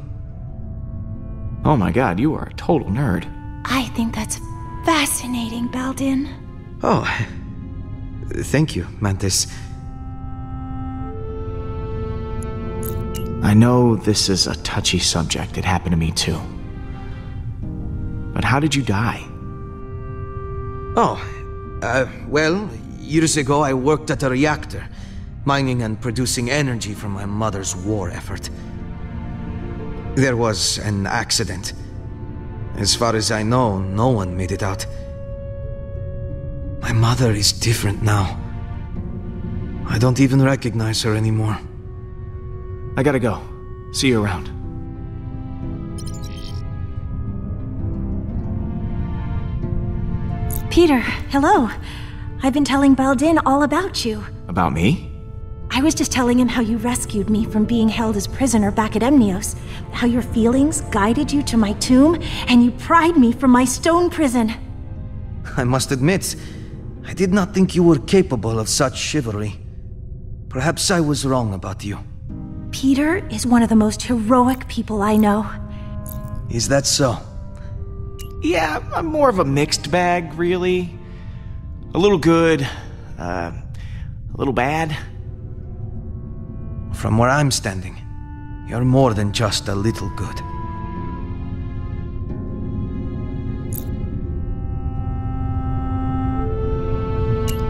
Oh my god, you are a total nerd. I think that's fascinating, Baldin. Oh, thank you, Mantis. I know this is a touchy subject. It happened to me too. But how did you die? Well, years ago I worked at a reactor, mining and producing energy from my mother's war effort. There was an accident. As far as I know, no one made it out. My mother is different now. I don't even recognize her anymore. I gotta go. See you around. Peter, hello. I've been telling Baldin all about you. About me? I was just telling him how you rescued me from being held as prisoner back at Emnios, how your feelings guided you to my tomb, and you pried me from my stone prison. I must admit, I did not think you were capable of such chivalry. Perhaps I was wrong about you. Peter is one of the most heroic people I know. Is that so? Yeah, I'm more of a mixed bag, really. A little good, a little bad. From where I'm standing, you're more than just a little good.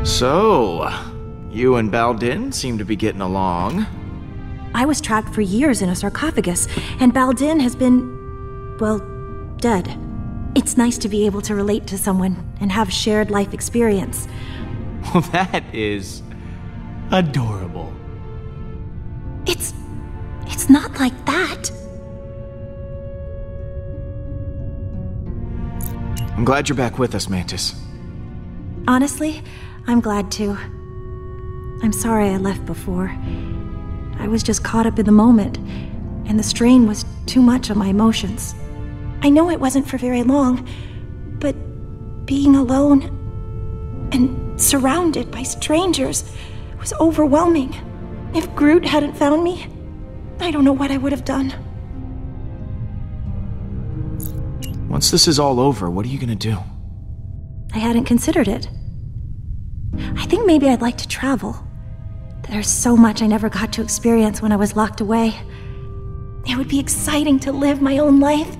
So, you and Baldin seem to be getting along. I was trapped for years in a sarcophagus, and Baldin has been, well, dead. It's nice to be able to relate to someone and have shared life experience. Well, that is adorable. It's not like that. I'm glad you're back with us, Mantis. Honestly, I'm glad too. I'm sorry I left before. I was just caught up in the moment, and the strain was too much on my emotions. I know it wasn't for very long, but being alone and surrounded by strangers was overwhelming. If Groot hadn't found me, I don't know what I would have done. Once this is all over, what are you gonna do? I hadn't considered it. I think maybe I'd like to travel. There's so much I never got to experience when I was locked away. It would be exciting to live my own life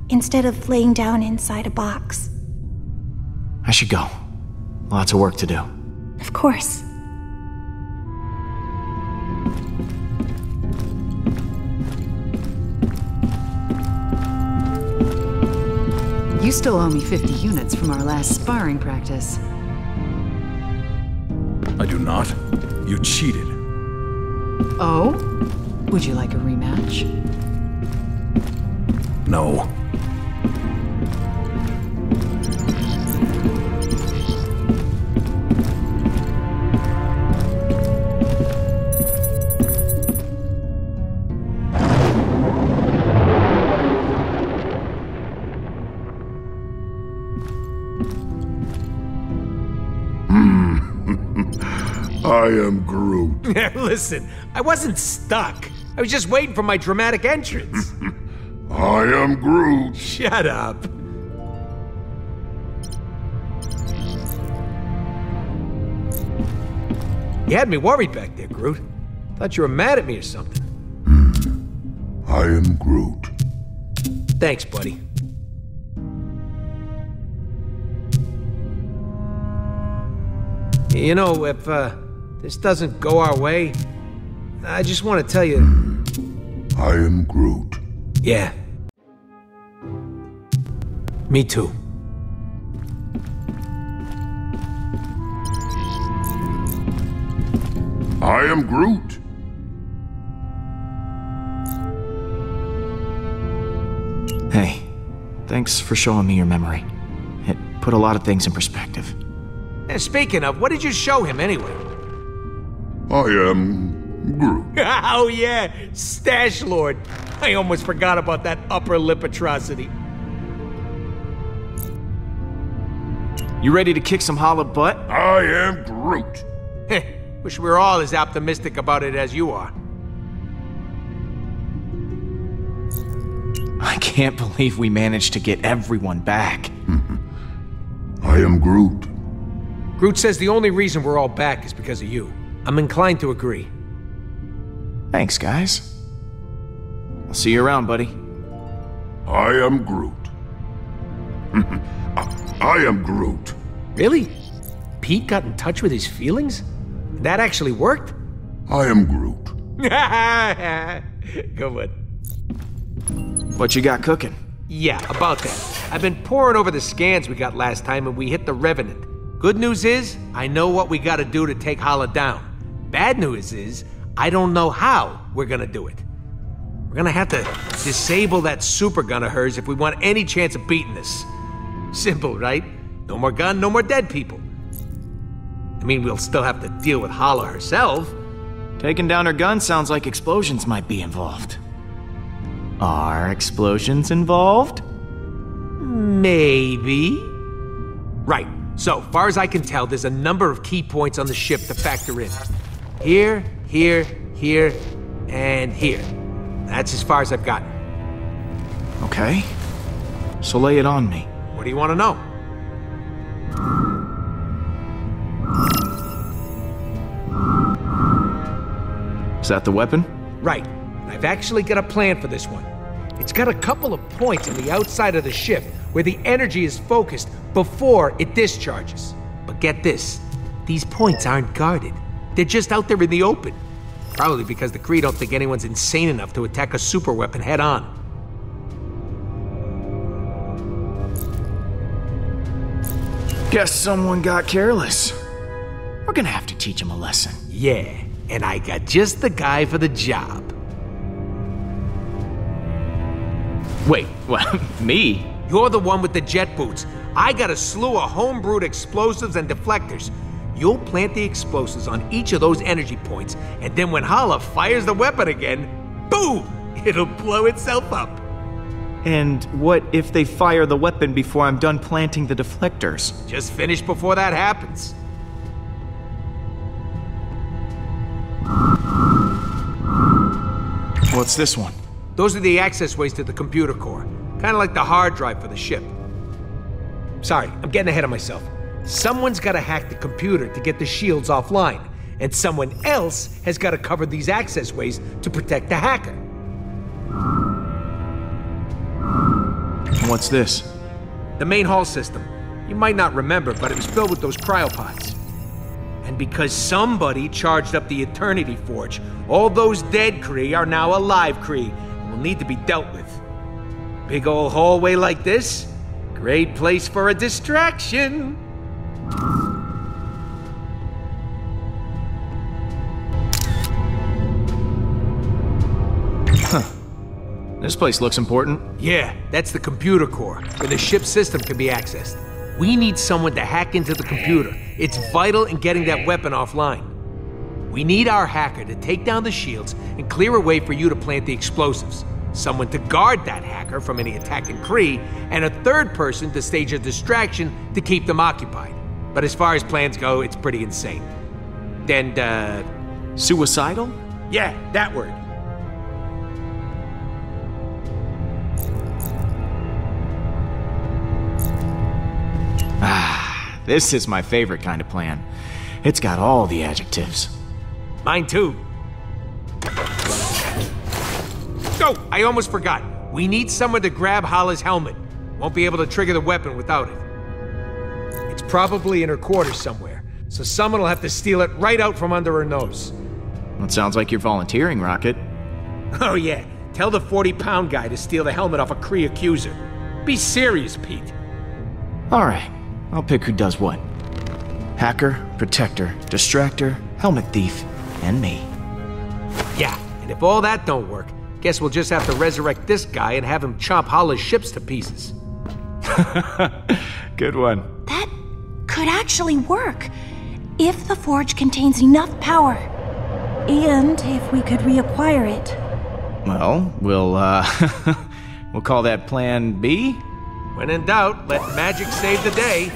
instead of laying down inside a box. I should go. Lots of work to do. Of course. You still owe me 50 units from our last sparring practice. I do not. You cheated. Oh? Would you like a rematch? No. I am Groot. Listen, I wasn't stuck. I was just waiting for my dramatic entrance. I am Groot. Shut up. You had me worried back there, Groot. Thought you were mad at me or something. I am Groot. Thanks, buddy. You know, if this doesn't go our way, I just want to tell you... I am Groot. Yeah. Me too. I am Groot. Hey, thanks for showing me your memory. It put a lot of things in perspective. And speaking of, what did you show him anyway? I am Groot. Oh yeah, Stash Lord. I almost forgot about that upper lip atrocity. You ready to kick some hollow butt? I am Groot. Wish we were all as optimistic about it as you are. I can't believe we managed to get everyone back. I am Groot. Groot says the only reason we're all back is because of you. I'm inclined to agree. Thanks, guys. I'll see you around, buddy. I am Groot. I am Groot. Really? Pete got in touch with his feelings? That actually worked? I am Groot. Good one. What you got cooking? Yeah, about that. I've been poring over the scans we got last time and we hit the Revenant. Good news is, I know what we gotta do to take Hala down. Bad news is, I don't know how we're gonna do it. We're gonna have to disable that super gun of hers if we want any chance of beating this. Simple, right? No more gun, no more dead people. I mean, we'll still have to deal with Hala herself. Taking down her gun sounds like explosions might be involved. Are explosions involved? Maybe. Right. So, far as I can tell, there's a number of key points on the ship to factor in. Here, here, here, and here. That's as far as I've gotten. Okay. So lay it on me. What do you want to know? Is that the weapon? Right. I've actually got a plan for this one. It's got a couple of points on the outside of the ship where the energy is focused before it discharges. But get this, these points aren't guarded. They're just out there in the open. Probably because the Kree don't think anyone's insane enough to attack a superweapon head on. Guess someone got careless. We're gonna have to teach him a lesson. Yeah, and I got just the guy for the job. Wait, what? Me? You're the one with the jet boots. I got a slew of homebrewed explosives and deflectors. You'll plant the explosives on each of those energy points, and then when Hala fires the weapon again, boom! It'll blow itself up. And what if they fire the weapon before I'm done planting the deflectors? Just finish before that happens. What's this one? Those are the access ways to the computer core. Kind of like the hard drive for the ship. Sorry, I'm getting ahead of myself. Someone's got to hack the computer to get the shields offline, and someone else has got to cover these access ways to protect the hacker. What's this? The main hall system. You might not remember, but it was filled with those cryopods. And because somebody charged up the Eternity Forge, all those dead Kree are now alive Kree and will need to be dealt with. Big old hallway like this? Great place for a distraction. This place looks important. Yeah, that's the computer core, where the ship's system can be accessed. We need someone to hack into the computer. It's vital in getting that weapon offline. We need our hacker to take down the shields and clear a way for you to plant the explosives. Someone to guard that hacker from any attacking Kree, and a third person to stage a distraction to keep them occupied. But as far as plans go, it's pretty insane. And, Suicidal? yeah, that word. This is my favorite kind of plan. It's got all the adjectives. Mine too. Oh, I almost forgot. We need someone to grab Hala's helmet. Won't be able to trigger the weapon without it. It's probably in her quarters somewhere, so someone will have to steal it right out from under her nose. It sounds like you're volunteering, Rocket. Oh yeah, tell the 40-pound guy to steal the helmet off a Kree accuser. Be serious, Pete. All right, I'll pick who does what. Hacker, protector, distractor, helmet thief, and me. Yeah, and if all that don't work, guess we'll just have to resurrect this guy and have him chop Hala's ships to pieces. Good one. That could actually work, if the forge contains enough power. And if we could reacquire it. Well, we'll call that Plan B? When in doubt, let magic save the day.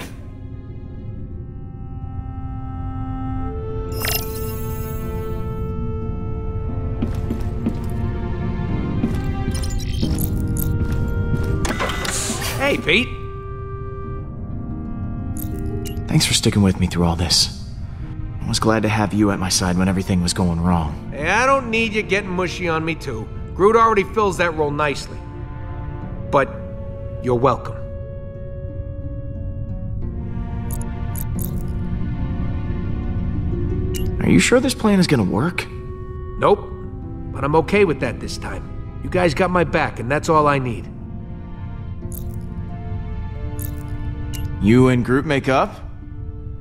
Hey, Pete. Thanks for sticking with me through all this. I was glad to have you at my side when everything was going wrong. Hey, I don't need you getting mushy on me, too. Groot already fills that role nicely. But you're welcome. Are you sure this plan is gonna work? Nope. But I'm okay with that this time. You guys got my back, and that's all I need. You and Groot make up?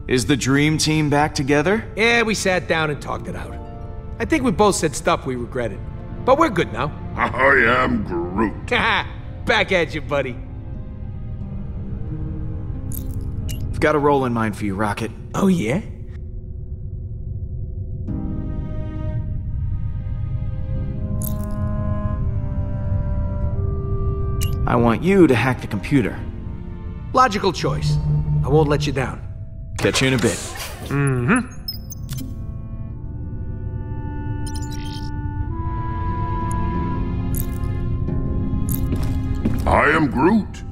Is the dream team back together? Yeah, we sat down and talked it out. I think we both said stuff we regretted. But we're good now. I am Groot. Back at you, buddy. I've got a role in mind for you, Rocket. Oh, yeah? I want you to hack the computer. Logical choice. I won't let you down. Catch you in a bit. Mm-hmm. I am Groot.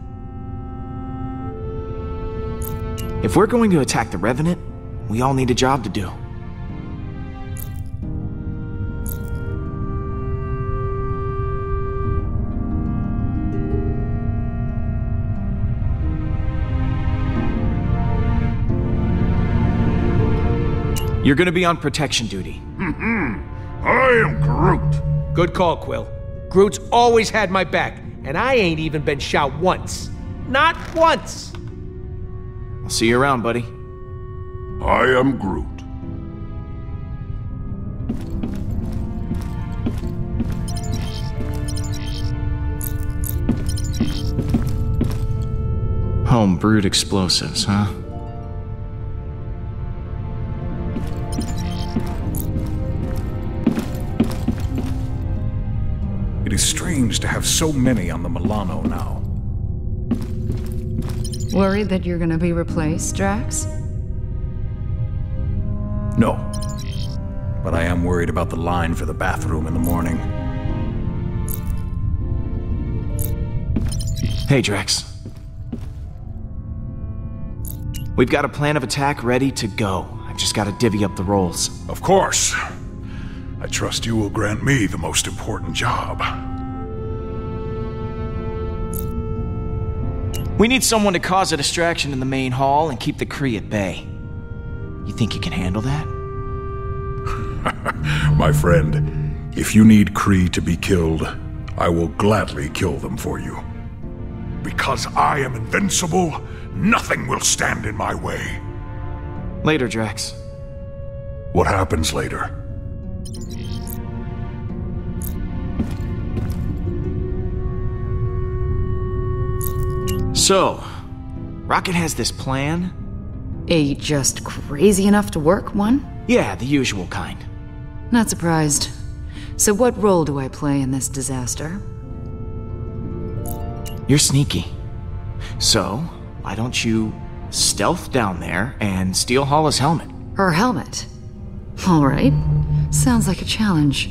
If we're going to attack the Revenant, we all need a job to do. You're gonna be on protection duty. I am Groot. Good call, Quill. Groot's always had my back, and I ain't even been shot once. Not once! I'll see you around, buddy. I am Groot. Home-brewed explosives, huh? It is strange to have so many on the Milano now. Worried that you're gonna be replaced, Drax? No. But I am worried about the line for the bathroom in the morning. Hey, Drax. We've got a plan of attack ready to go. I've just got to divvy up the roles. Of course. I trust you will grant me the most important job. We need someone to cause a distraction in the main hall and keep the Kree at bay. You think you can handle that? My friend, if you need Kree to be killed, I will gladly kill them for you. Because I am invincible, nothing will stand in my way. Later, Drax. What happens later? So, Rocket has this plan? A just crazy enough to work one? Yeah, the usual kind. Not surprised. So what role do I play in this disaster? You're sneaky. So, why don't you stealth down there and steal Hala's helmet? Her helmet? All right. Sounds like a challenge.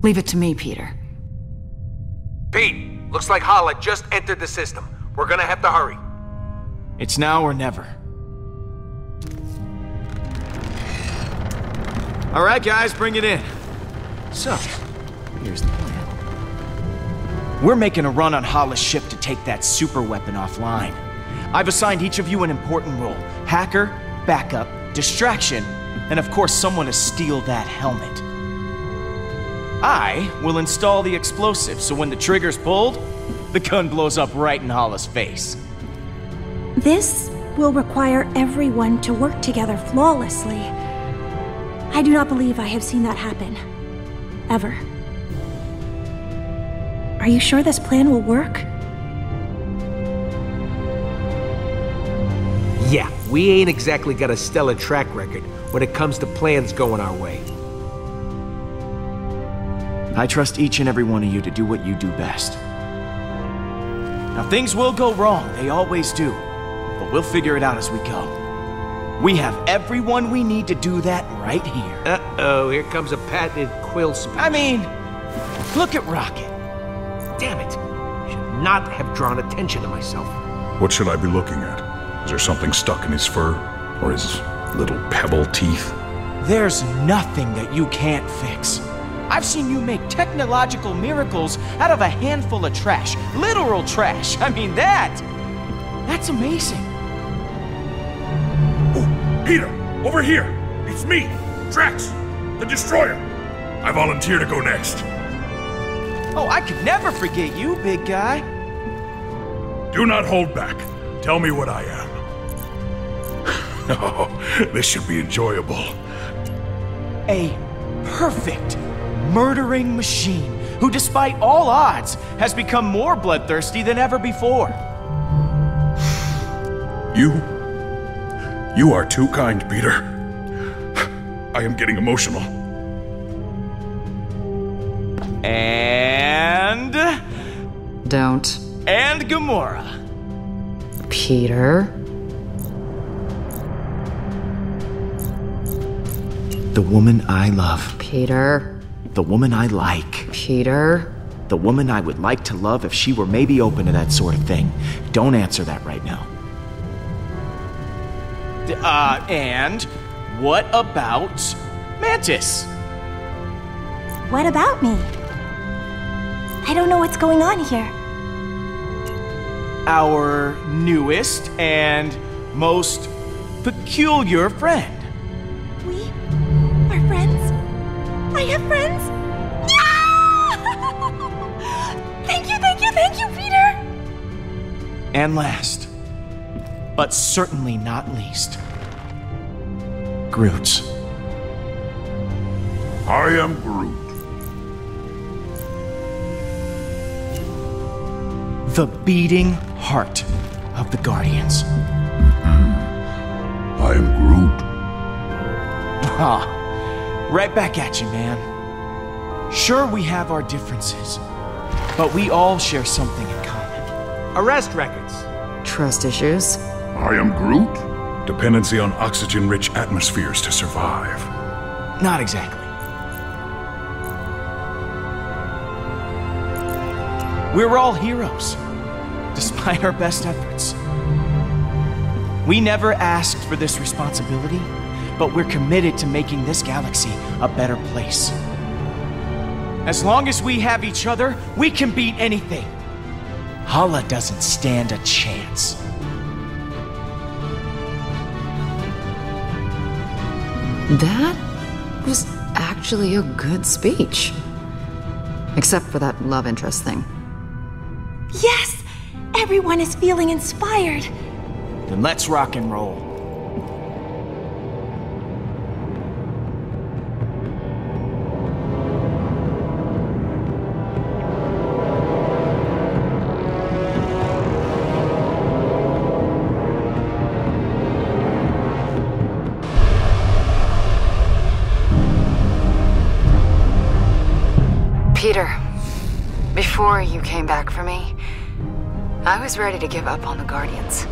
Leave it to me, Peter. Pete, looks like Hala just entered the system. We're gonna have to hurry. It's now or never. All right, guys, bring it in. So, here's the plan. We're making a run on Hala's ship to take that super weapon offline. I've assigned each of you an important role. Hacker, backup, distraction, and of course someone to steal that helmet. I will install the explosive so when the trigger's pulled, the gun blows up right in Hala's face. This will require everyone to work together flawlessly. I do not believe I have seen that happen. Ever. Are you sure this plan will work? Yeah, we ain't exactly got a stellar track record when it comes to plans going our way. I trust each and every one of you to do what you do best. Now, things will go wrong, they always do, but we'll figure it out as we go. We have everyone we need to do that right here. Uh-oh, here comes a patented Quill speech. I mean, look at Rocket. Damn it. Should not have drawn attention to myself. What should I be looking at? Is there something stuck in his fur? Or his little pebble teeth? There's nothing that you can't fix. I've seen you make technological miracles out of a handful of trash. Literal trash. I mean, that's amazing. Oh, Peter, over here. It's me, Drax, the Destroyer. I volunteer to go next. Oh, I could never forget you, big guy. Do not hold back. Tell me what I am. Oh, this should be enjoyable. A perfect murdering machine who, despite all odds, has become more bloodthirsty than ever before. You are too kind, Peter. I am getting emotional. And... Don't. And Gamora. Peter? The woman I love. Peter? The woman I like. Peter? The woman I would like to love if she were maybe open to that sort of thing. Don't answer that right now. And what about Mantis? What about me? I don't know what's going on here. Our newest and most peculiar friend. We are friends? I have friends? Yeah! Thank you, Peter! And last, but certainly not least, Groot. I am Groot. The beating heart of the Guardians. I am Groot. Ah, right back at you, man. Sure, we have our differences, but we all share something in common. Arrest records. Trust issues. I am Groot. Dependency on oxygen-rich atmospheres to survive. Not exactly. We're all heroes, despite our best efforts. We never asked for this responsibility, but we're committed to making this galaxy a better place. As long as we have each other, we can beat anything. Hala doesn't stand a chance. That was actually a good speech. Except for that love interest thing. Yes! Everyone is feeling inspired. Then let's rock and roll. Peter, before you came back for me, I was ready to give up on the Guardians,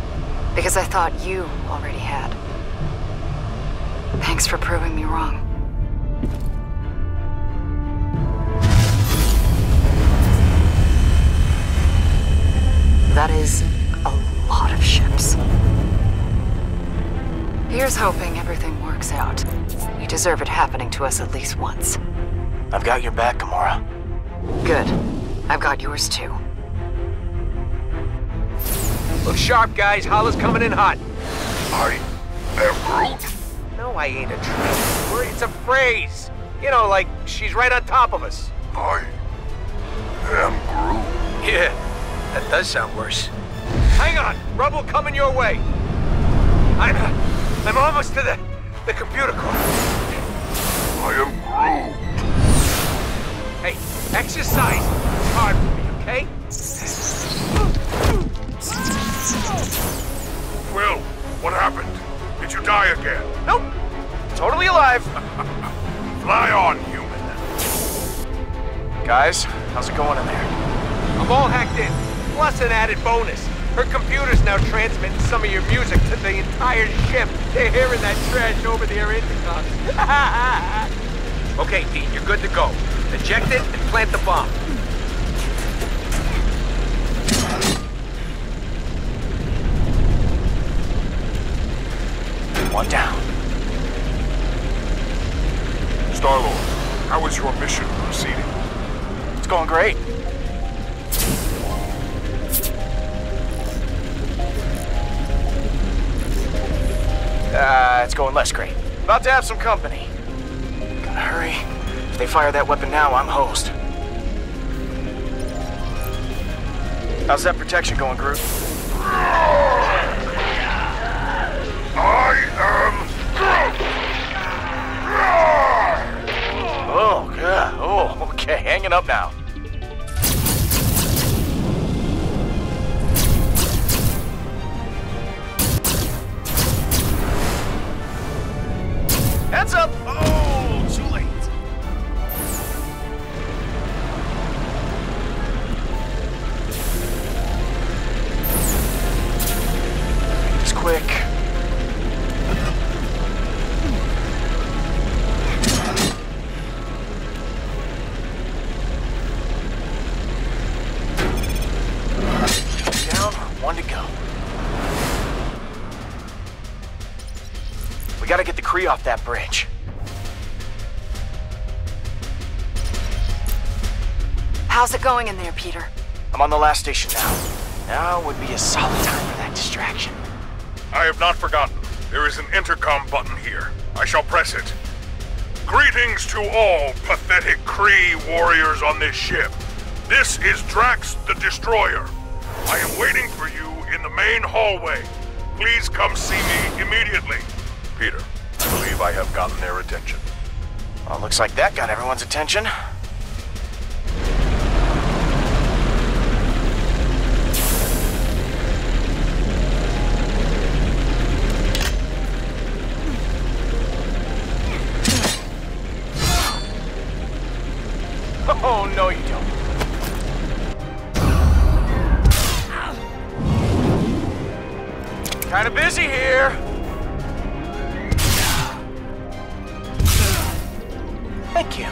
because I thought you already had. Thanks for proving me wrong. That is a lot of ships. Here's hoping everything works out. We deserve it happening to us at least once. I've got your back, Gamora. Good. I've got yours too. Look sharp, guys. Hala's coming in hot. I am Groot. No, I ain't a tree. It's a phrase. You know, like, she's right on top of us. I am Groot. Yeah, that does sound worse. Hang on. Rubble coming your way. I'm almost to the computer core. I am Groot. Hey, exercise. It's hard for me, okay? Will, what happened? Did you die again? Nope. Totally alive. Fly on, human. Guys, how's it going in there? I'm all hacked in. Plus an added bonus. Her computer's now transmitting some of your music to the entire ship. They're hearing that trash over their intercoms. Okay, Pete, you're good to go. Eject it and plant the bomb. One down. Star-Lord, how is your mission proceeding? It's going great. It's going less great. About to have some company. Gotta hurry. If they fire that weapon now, I'm hosed. How's that protection going, Groot? I am Groot! We gotta get the Kree off that bridge. How's it going in there, Peter? I'm on the last station now. Now would be a solid time for that distraction. I have not forgotten. There is an intercom button here. I shall press it. Greetings to all pathetic Kree warriors on this ship. This is Drax the Destroyer. I am waiting for you in the main hallway. Please come see me immediately. Peter, I believe I have gotten their attention. Well, looks like that got everyone's attention. Oh, no you don't. Kinda busy here. Thank you.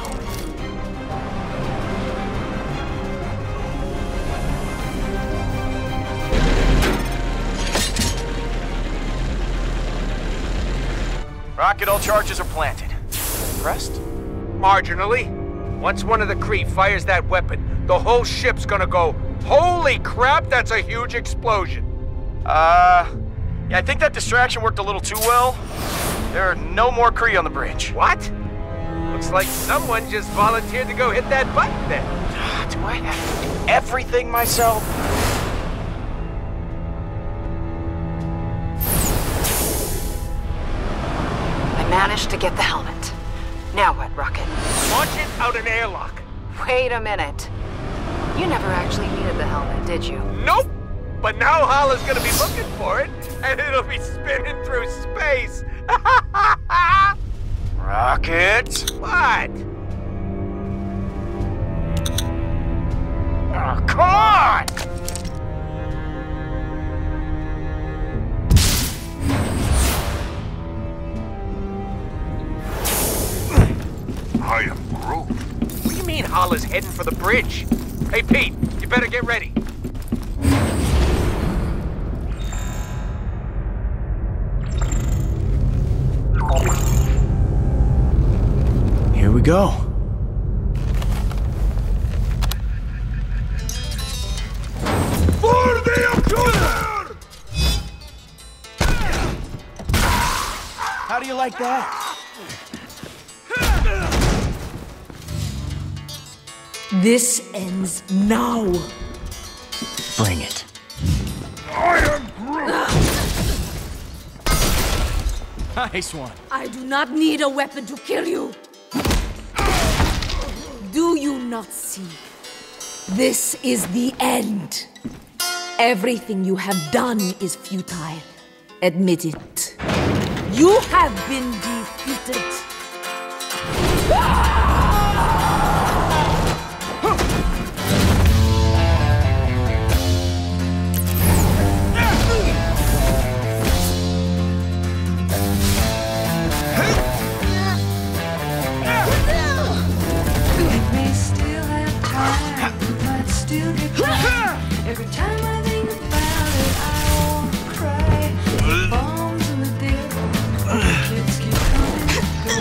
Rocket, all charges are planted. Impressed? Marginally. Once one of the Kree fires that weapon, the whole ship's gonna go, holy crap, that's a huge explosion. Yeah, I think that distraction worked a little too well. There are no more Kree on the bridge. What? Looks like someone just volunteered to go hit that button then. Do I have to do everything myself? I managed to get the helmet. Now what, Rocket? Launch it out an airlock. Wait a minute. You never actually needed the helmet, did you? Nope! But now Hala's gonna be looking for it, and it'll be spinning through space. Rocket! What? Oh, come on! I am Groot. What do you mean Hala's heading for the bridge? Hey, Pete, you better get ready. Here we go. For the accuser! How do you like that? This ends now. Bring it. I am Groot! Nice one. I do not need a weapon to kill you. Do you not see? This is the end. Everything you have done is futile. Admit it. You have been defeated. Every time I think about it, I wanna cry. Bombs in the dip, kids keep coming.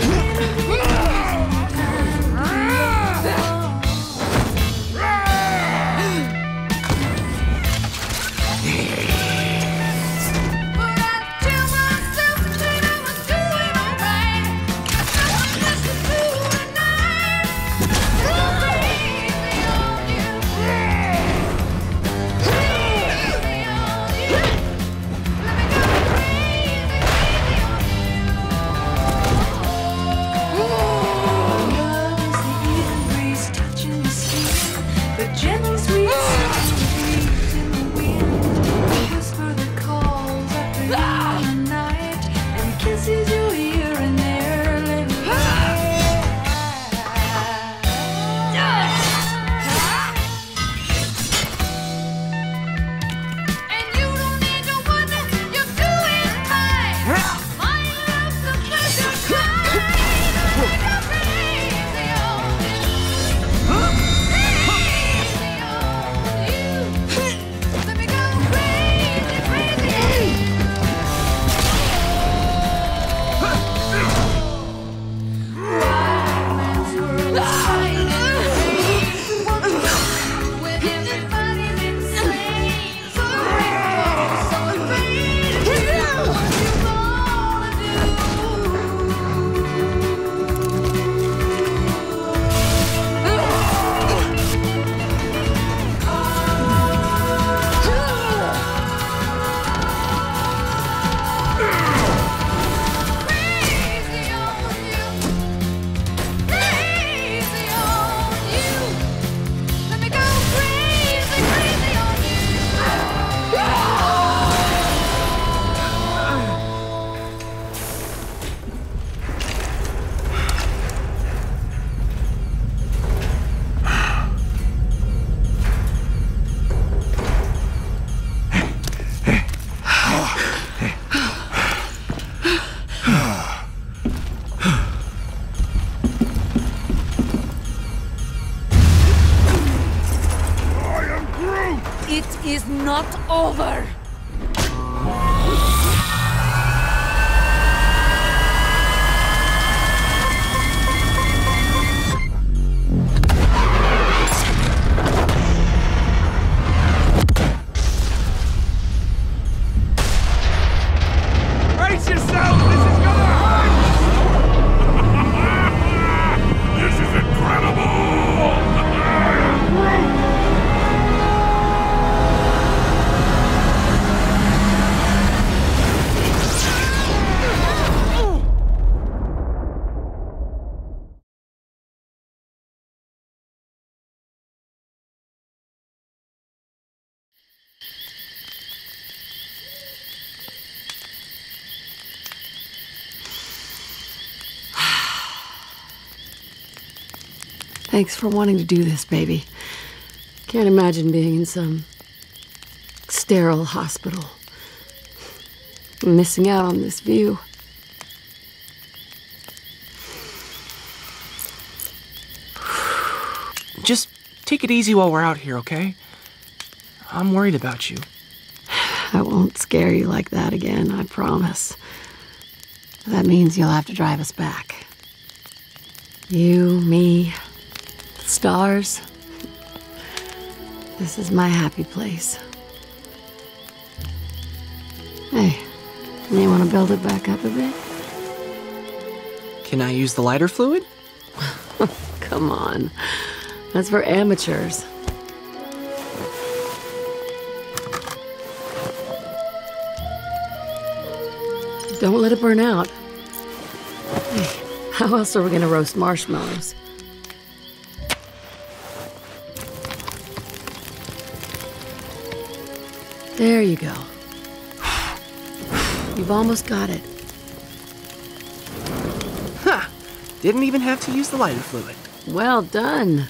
not over. Brace yourself! This is gonna hurt! This is incredible! Thanks for wanting to do this, baby. Can't imagine being in some sterile hospital. Missing out on this view. Just take it easy while we're out here, okay? I'm worried about you. I won't scare you like that again, I promise. That means you'll have to drive us back. You, me, the stars. This is my happy place. Hey, you want to build it back up a bit? Can I use the lighter fluid? Come on. That's for amateurs. Don't let it burn out. Hey, how else are we gonna roast marshmallows? There you go. You've almost got it. Huh. Didn't even have to use the lighter fluid. Well done.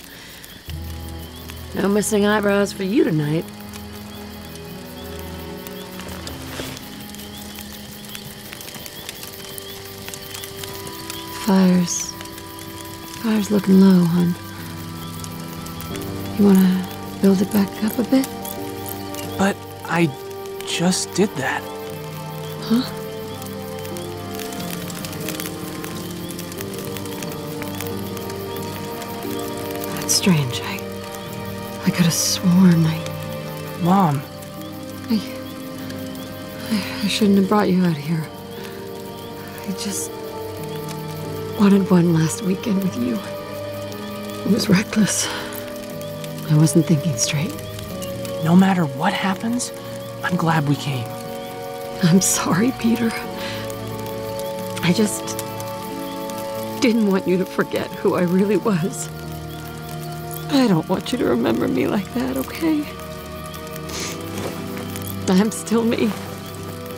No missing eyebrows for you tonight. Fire's looking low, hon. You wanna build it back up a bit? But I just did that. Huh? That's strange. I could have sworn Mom. I shouldn't have brought you out here. I just wanted one last weekend with you. It was reckless. I wasn't thinking straight. No matter what happens, I'm glad we came. I'm sorry, Peter. I just didn't want you to forget who I really was. I don't want you to remember me like that, okay? I'm still me.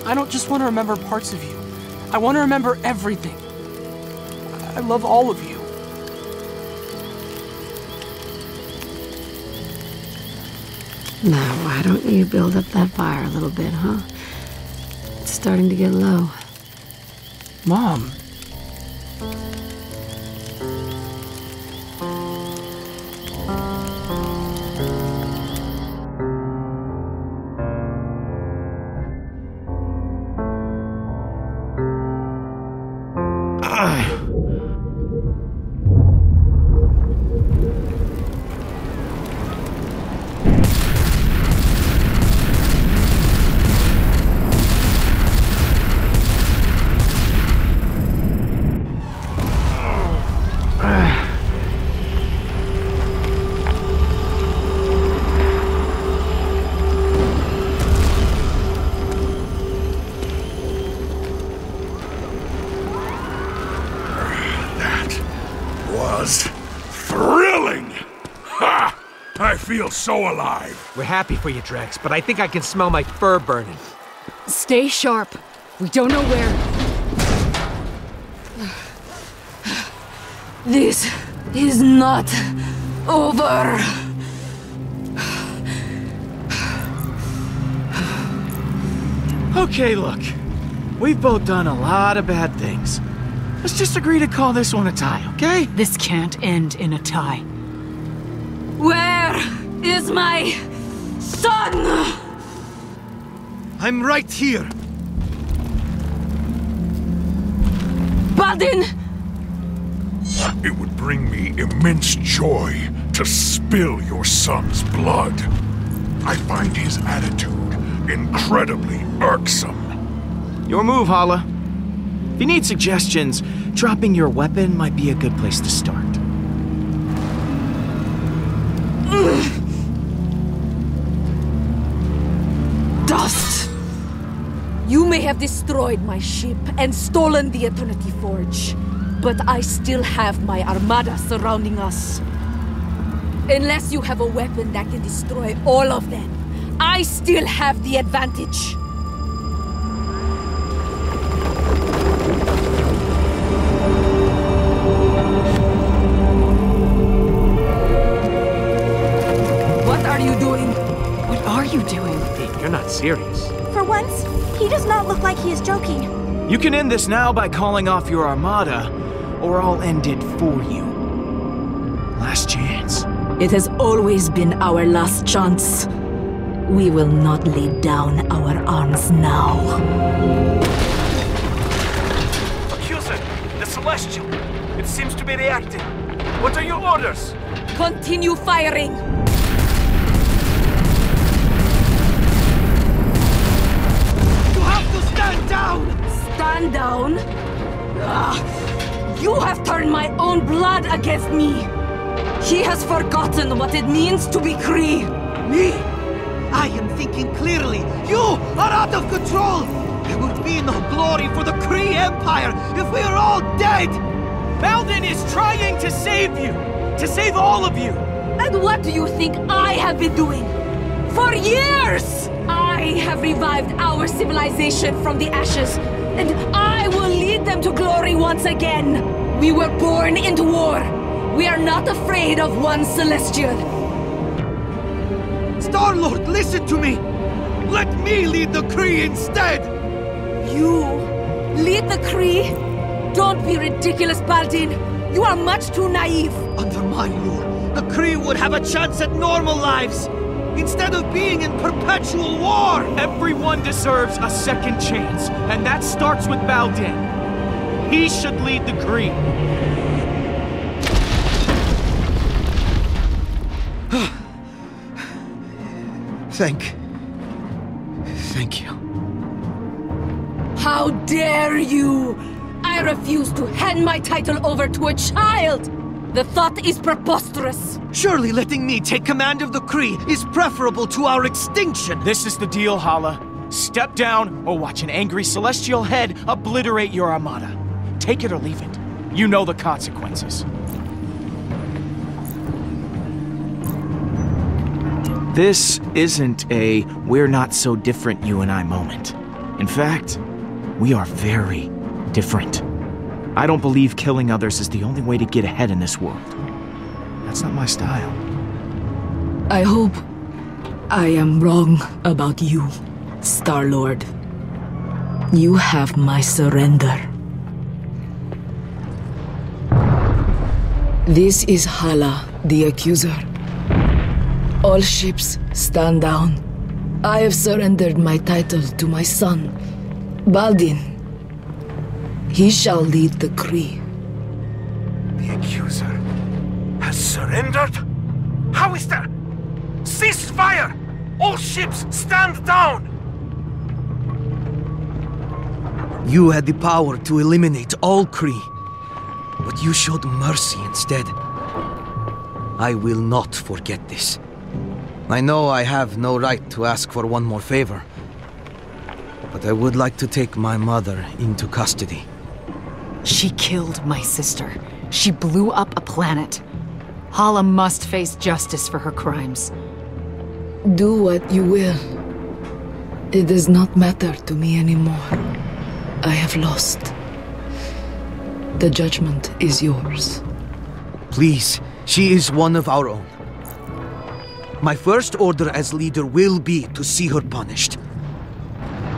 I don't just want to remember parts of you. I want to remember everything. I love all of you. Now, why don't you build up that fire a little bit, huh? It's starting to get low. Mom. Thrilling! Ha! I feel so alive. We're happy for you, Drex, but I think I can smell my fur burning. Stay sharp. We don't know where. This is not over. Okay, look. We've both done a lot of bad things. Let's just agree to call this one a tie, okay? This can't end in a tie. Where is my son? I'm right here. Baldin! It would bring me immense joy to spill your son's blood. I find his attitude incredibly irksome. Your move, Hala. If you need suggestions, dropping your weapon might be a good place to start. Dust! You may have destroyed my ship and stolen the Eternity Forge, but I still have my armada surrounding us. Unless you have a weapon that can destroy all of them, I still have the advantage. What are you doing? What are you doing? Hey, you're not serious. For once, he does not look like he is joking. You can end this now by calling off your armada, or I'll end it for you. Last chance. It has always been our last chance. We will not lay down our arms now. Accuser, the Celestial. It seems to be reacting. What are your orders? Continue firing! You have to stand down! Stand down? You have turned my own blood against me! He has forgotten what it means to be Kree! Me? I am thinking clearly. You are out of control! There would be no glory for the Kree Empire if we are all dead! Baldin is trying to save you! To save all of you! And what do you think I have been doing? For years! I have revived our civilization from the ashes, and I will lead them to glory once again! We were born into war! We are not afraid of one Celestial! Star-Lord, listen to me! Let me lead the Kree instead! You lead the Kree? Don't be ridiculous, Baldin! You are much too naive! Under my rule, the Kree would have a chance at normal lives, instead of being in perpetual war! Everyone deserves a second chance, and that starts with Baldin. He should lead the Kree. Thank you. How dare you! I refuse to hand my title over to a child! The thought is preposterous! Surely letting me take command of the Kree is preferable to our extinction! This is the deal, Hala. Step down, or watch an angry celestial head obliterate your armada. Take it or leave it. You know the consequences. This isn't a we're not so different you and I moment. In fact, we are very different. I don't believe killing others is the only way to get ahead in this world. That's not my style. I hope I am wrong about you, Star-Lord. You have my surrender. This is Hala, the Accuser. All ships, stand down. I have surrendered my title to my son, Baldin. He shall lead the Kree. The Accuser has surrendered? How is that? Cease fire! All ships, stand down! You had the power to eliminate all Kree, but you showed mercy instead. I will not forget this. I know I have no right to ask for one more favor, but I would like to take my mother into custody. She killed my sister. She blew up a planet. Hala must face justice for her crimes. Do what you will. It does not matter to me anymore. I have lost. The judgment is yours. Please, she is one of our own. My first order as leader will be to see her punished.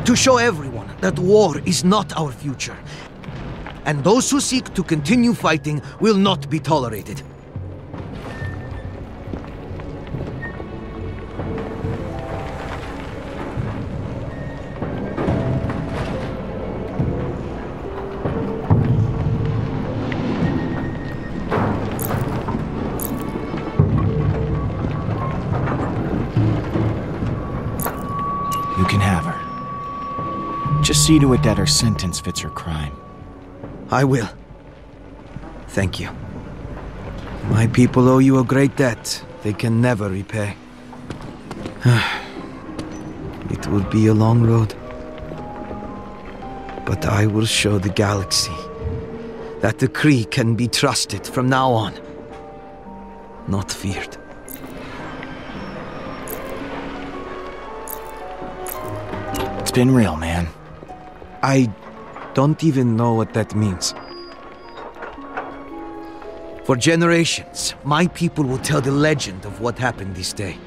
To show everyone that war is not our future, and those who seek to continue fighting will not be tolerated. See to it that her sentence fits her crime. I will. Thank you. My people owe you a great debt they can never repay. It will be a long road. But I will show the galaxy that the Kree can be trusted from now on. Not feared. It's been real, man. I don't even know what that means. For generations, my people will tell the legend of what happened this day.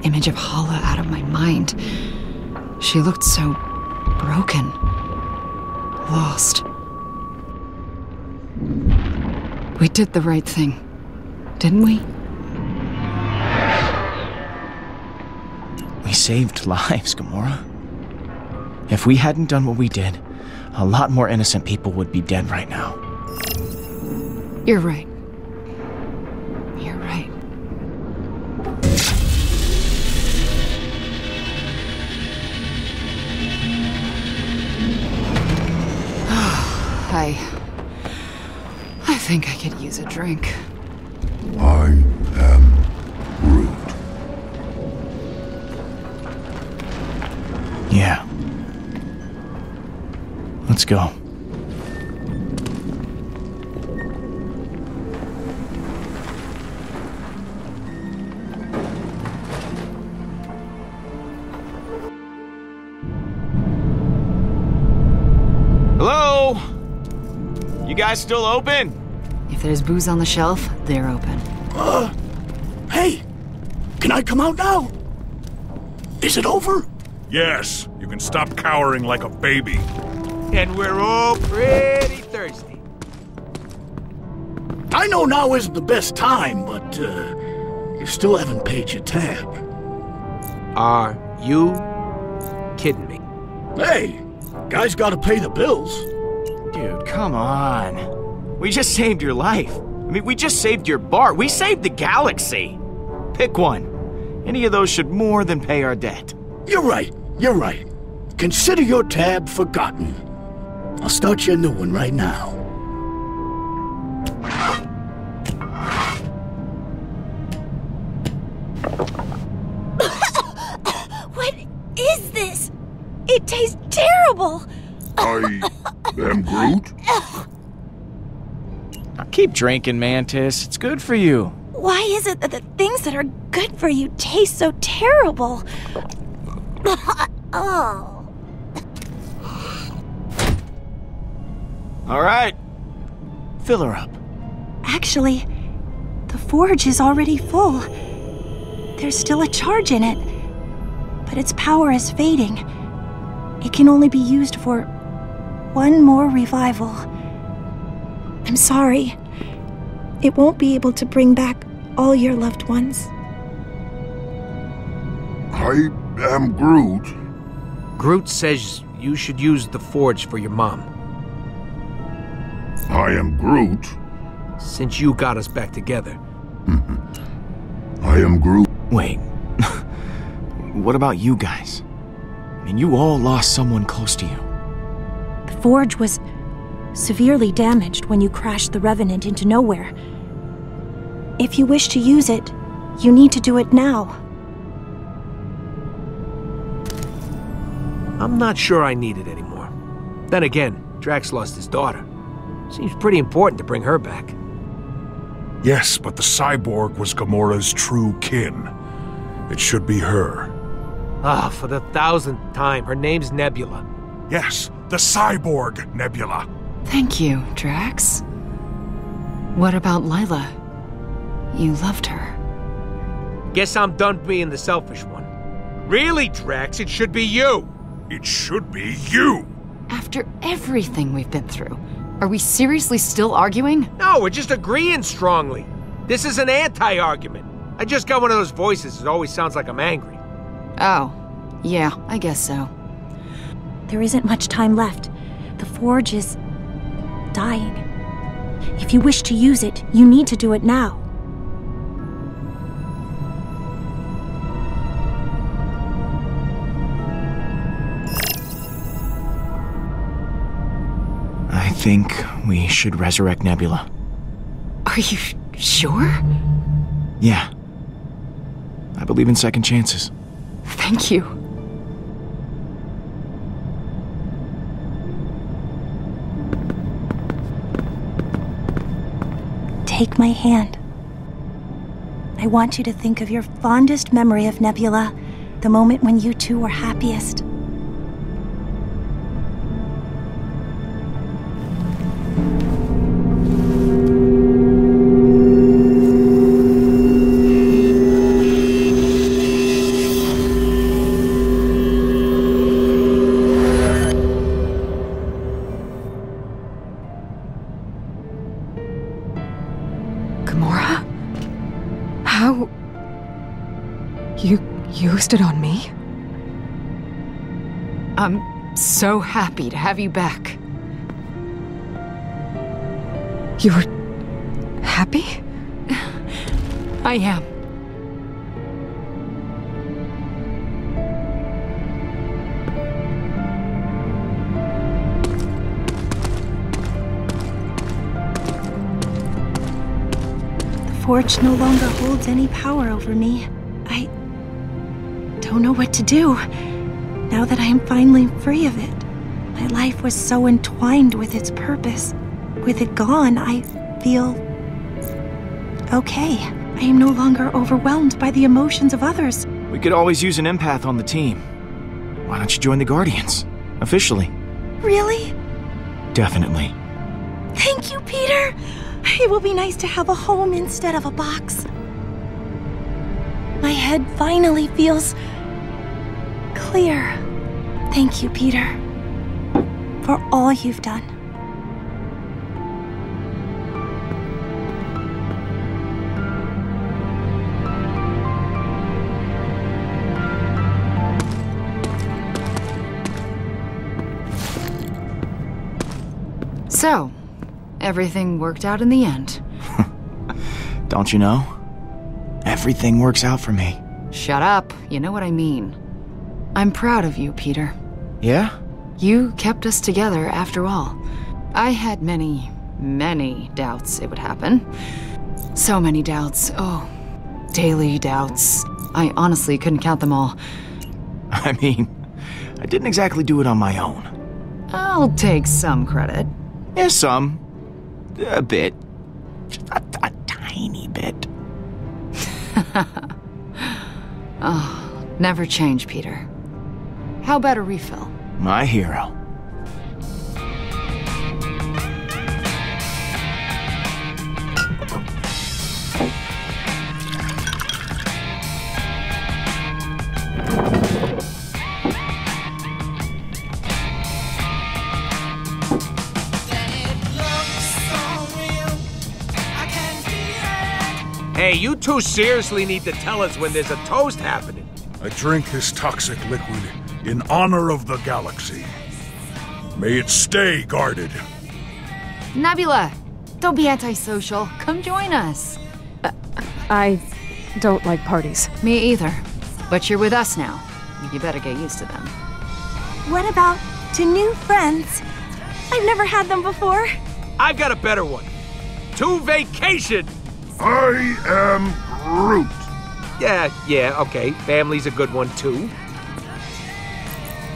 Image of Hala out of my mind. She looked so broken, lost. We did the right thing, didn't we? We saved lives, Gamora. If we hadn't done what we did, a lot more innocent people would be dead right now. You're right. You're right. I think I could use a drink. I am Groot. Yeah. Let's go. Hello? You guys still open? If there's booze on the shelf, they're open. Hey! Can I come out now? Is it over? Yes, you can stop cowering like a baby. And we're all pretty thirsty. I know now isn't the best time, but, you still haven't paid your tab. Are you kidding me? Hey, guys gotta pay the bills. Dude, come on. We just saved your life. I mean, we just saved your bar. We saved the galaxy. Pick one. Any of those should more than pay our debt. You're right. Consider your tab forgotten. I'll start you a new one right now. What is this? It tastes terrible. I am Groot? Now keep drinking, Mantis. It's good for you. Why is it that the things that are good for you taste so terrible? Oh. All right. Fill her up. Actually, the forge is already full. There's still a charge in it, but its power is fading. It can only be used for one more revival. I'm sorry. It won't be able to bring back all your loved ones. I am Groot. Groot says you should use the forge for your mom. I am Groot. Since you got us back together. I am Groot. Wait. What about you guys? I mean, you all lost someone close to you. The forge was severely damaged when you crashed the Revenant into nowhere. If you wish to use it, you need to do it now. I'm not sure I need it anymore. Then again, Drax lost his daughter. Seems pretty important to bring her back. Yes, but the cyborg was Gamora's true kin. It should be her. For the 1000th time, her name's Nebula. Yes, the cyborg Nebula. Thank you, Drax. What about Lila? You loved her. Guess I'm done being the selfish one. Really, Drax, it should be you. It should be you. After everything we've been through, are we seriously still arguing? No, we're just agreeing strongly. This is an anti-argument. I just got one of those voices that always sounds like I'm angry. Oh, yeah, I guess so. There isn't much time left. The forge is dying. If you wish to use it, you need to do it now. I think we should resurrect Nebula. Are you sure? Yeah. I believe in second chances. Thank you. Take my hand. I want you to think of your fondest memory of Nebula, the moment when you two were happiest. Gamora? How... You used it on me? I'm so happy to have you back. You're... happy? I am. The forge no longer holds any power over me. I don't know what to do, now that I am finally free of it. My life was so entwined with its purpose. With it gone, I feel okay. I am no longer overwhelmed by the emotions of others. We could always use an empath on the team. Why don't you join the Guardians? Officially. Really? Definitely. Thank you, Peter! It will be nice to have a home instead of a box. My head finally feels clear. Thank you, Peter, for all you've done. So, everything worked out in the end. Don't you know? Everything works out for me. Shut up. You know what I mean. I'm proud of you, Peter. Yeah? You kept us together after all. I had many, many doubts it would happen. So many doubts. Oh, daily doubts. I honestly couldn't count them all. I mean, I didn't exactly do it on my own. I'll take some credit. Yeah, some. A bit. Just a tiny bit. Oh, never change, Peter. How about a refill? My hero. Hey, you two seriously need to tell us when there's a toast happening. I drink this toxic liquid in honor of the galaxy. May it stay guarded. Nebula, don't be antisocial. Come join us. I don't like parties. Me either. But you're with us now. You better get used to them. What about to new friends? I've never had them before. I've got a better one. To vacation! I am Groot. Yeah, okay. Family's a good one, too.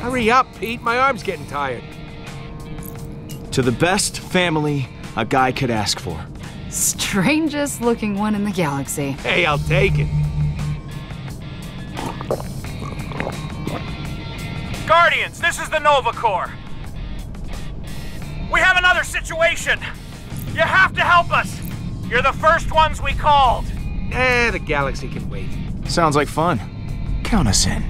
Hurry up, Pete. My arm's getting tired. To the best family a guy could ask for. Strangest looking one in the galaxy. Hey, I'll take it. Guardians, this is the Nova Corps. We have another situation. You have to help us. You're the first ones we called. The galaxy can wait. Sounds like fun. Count us in.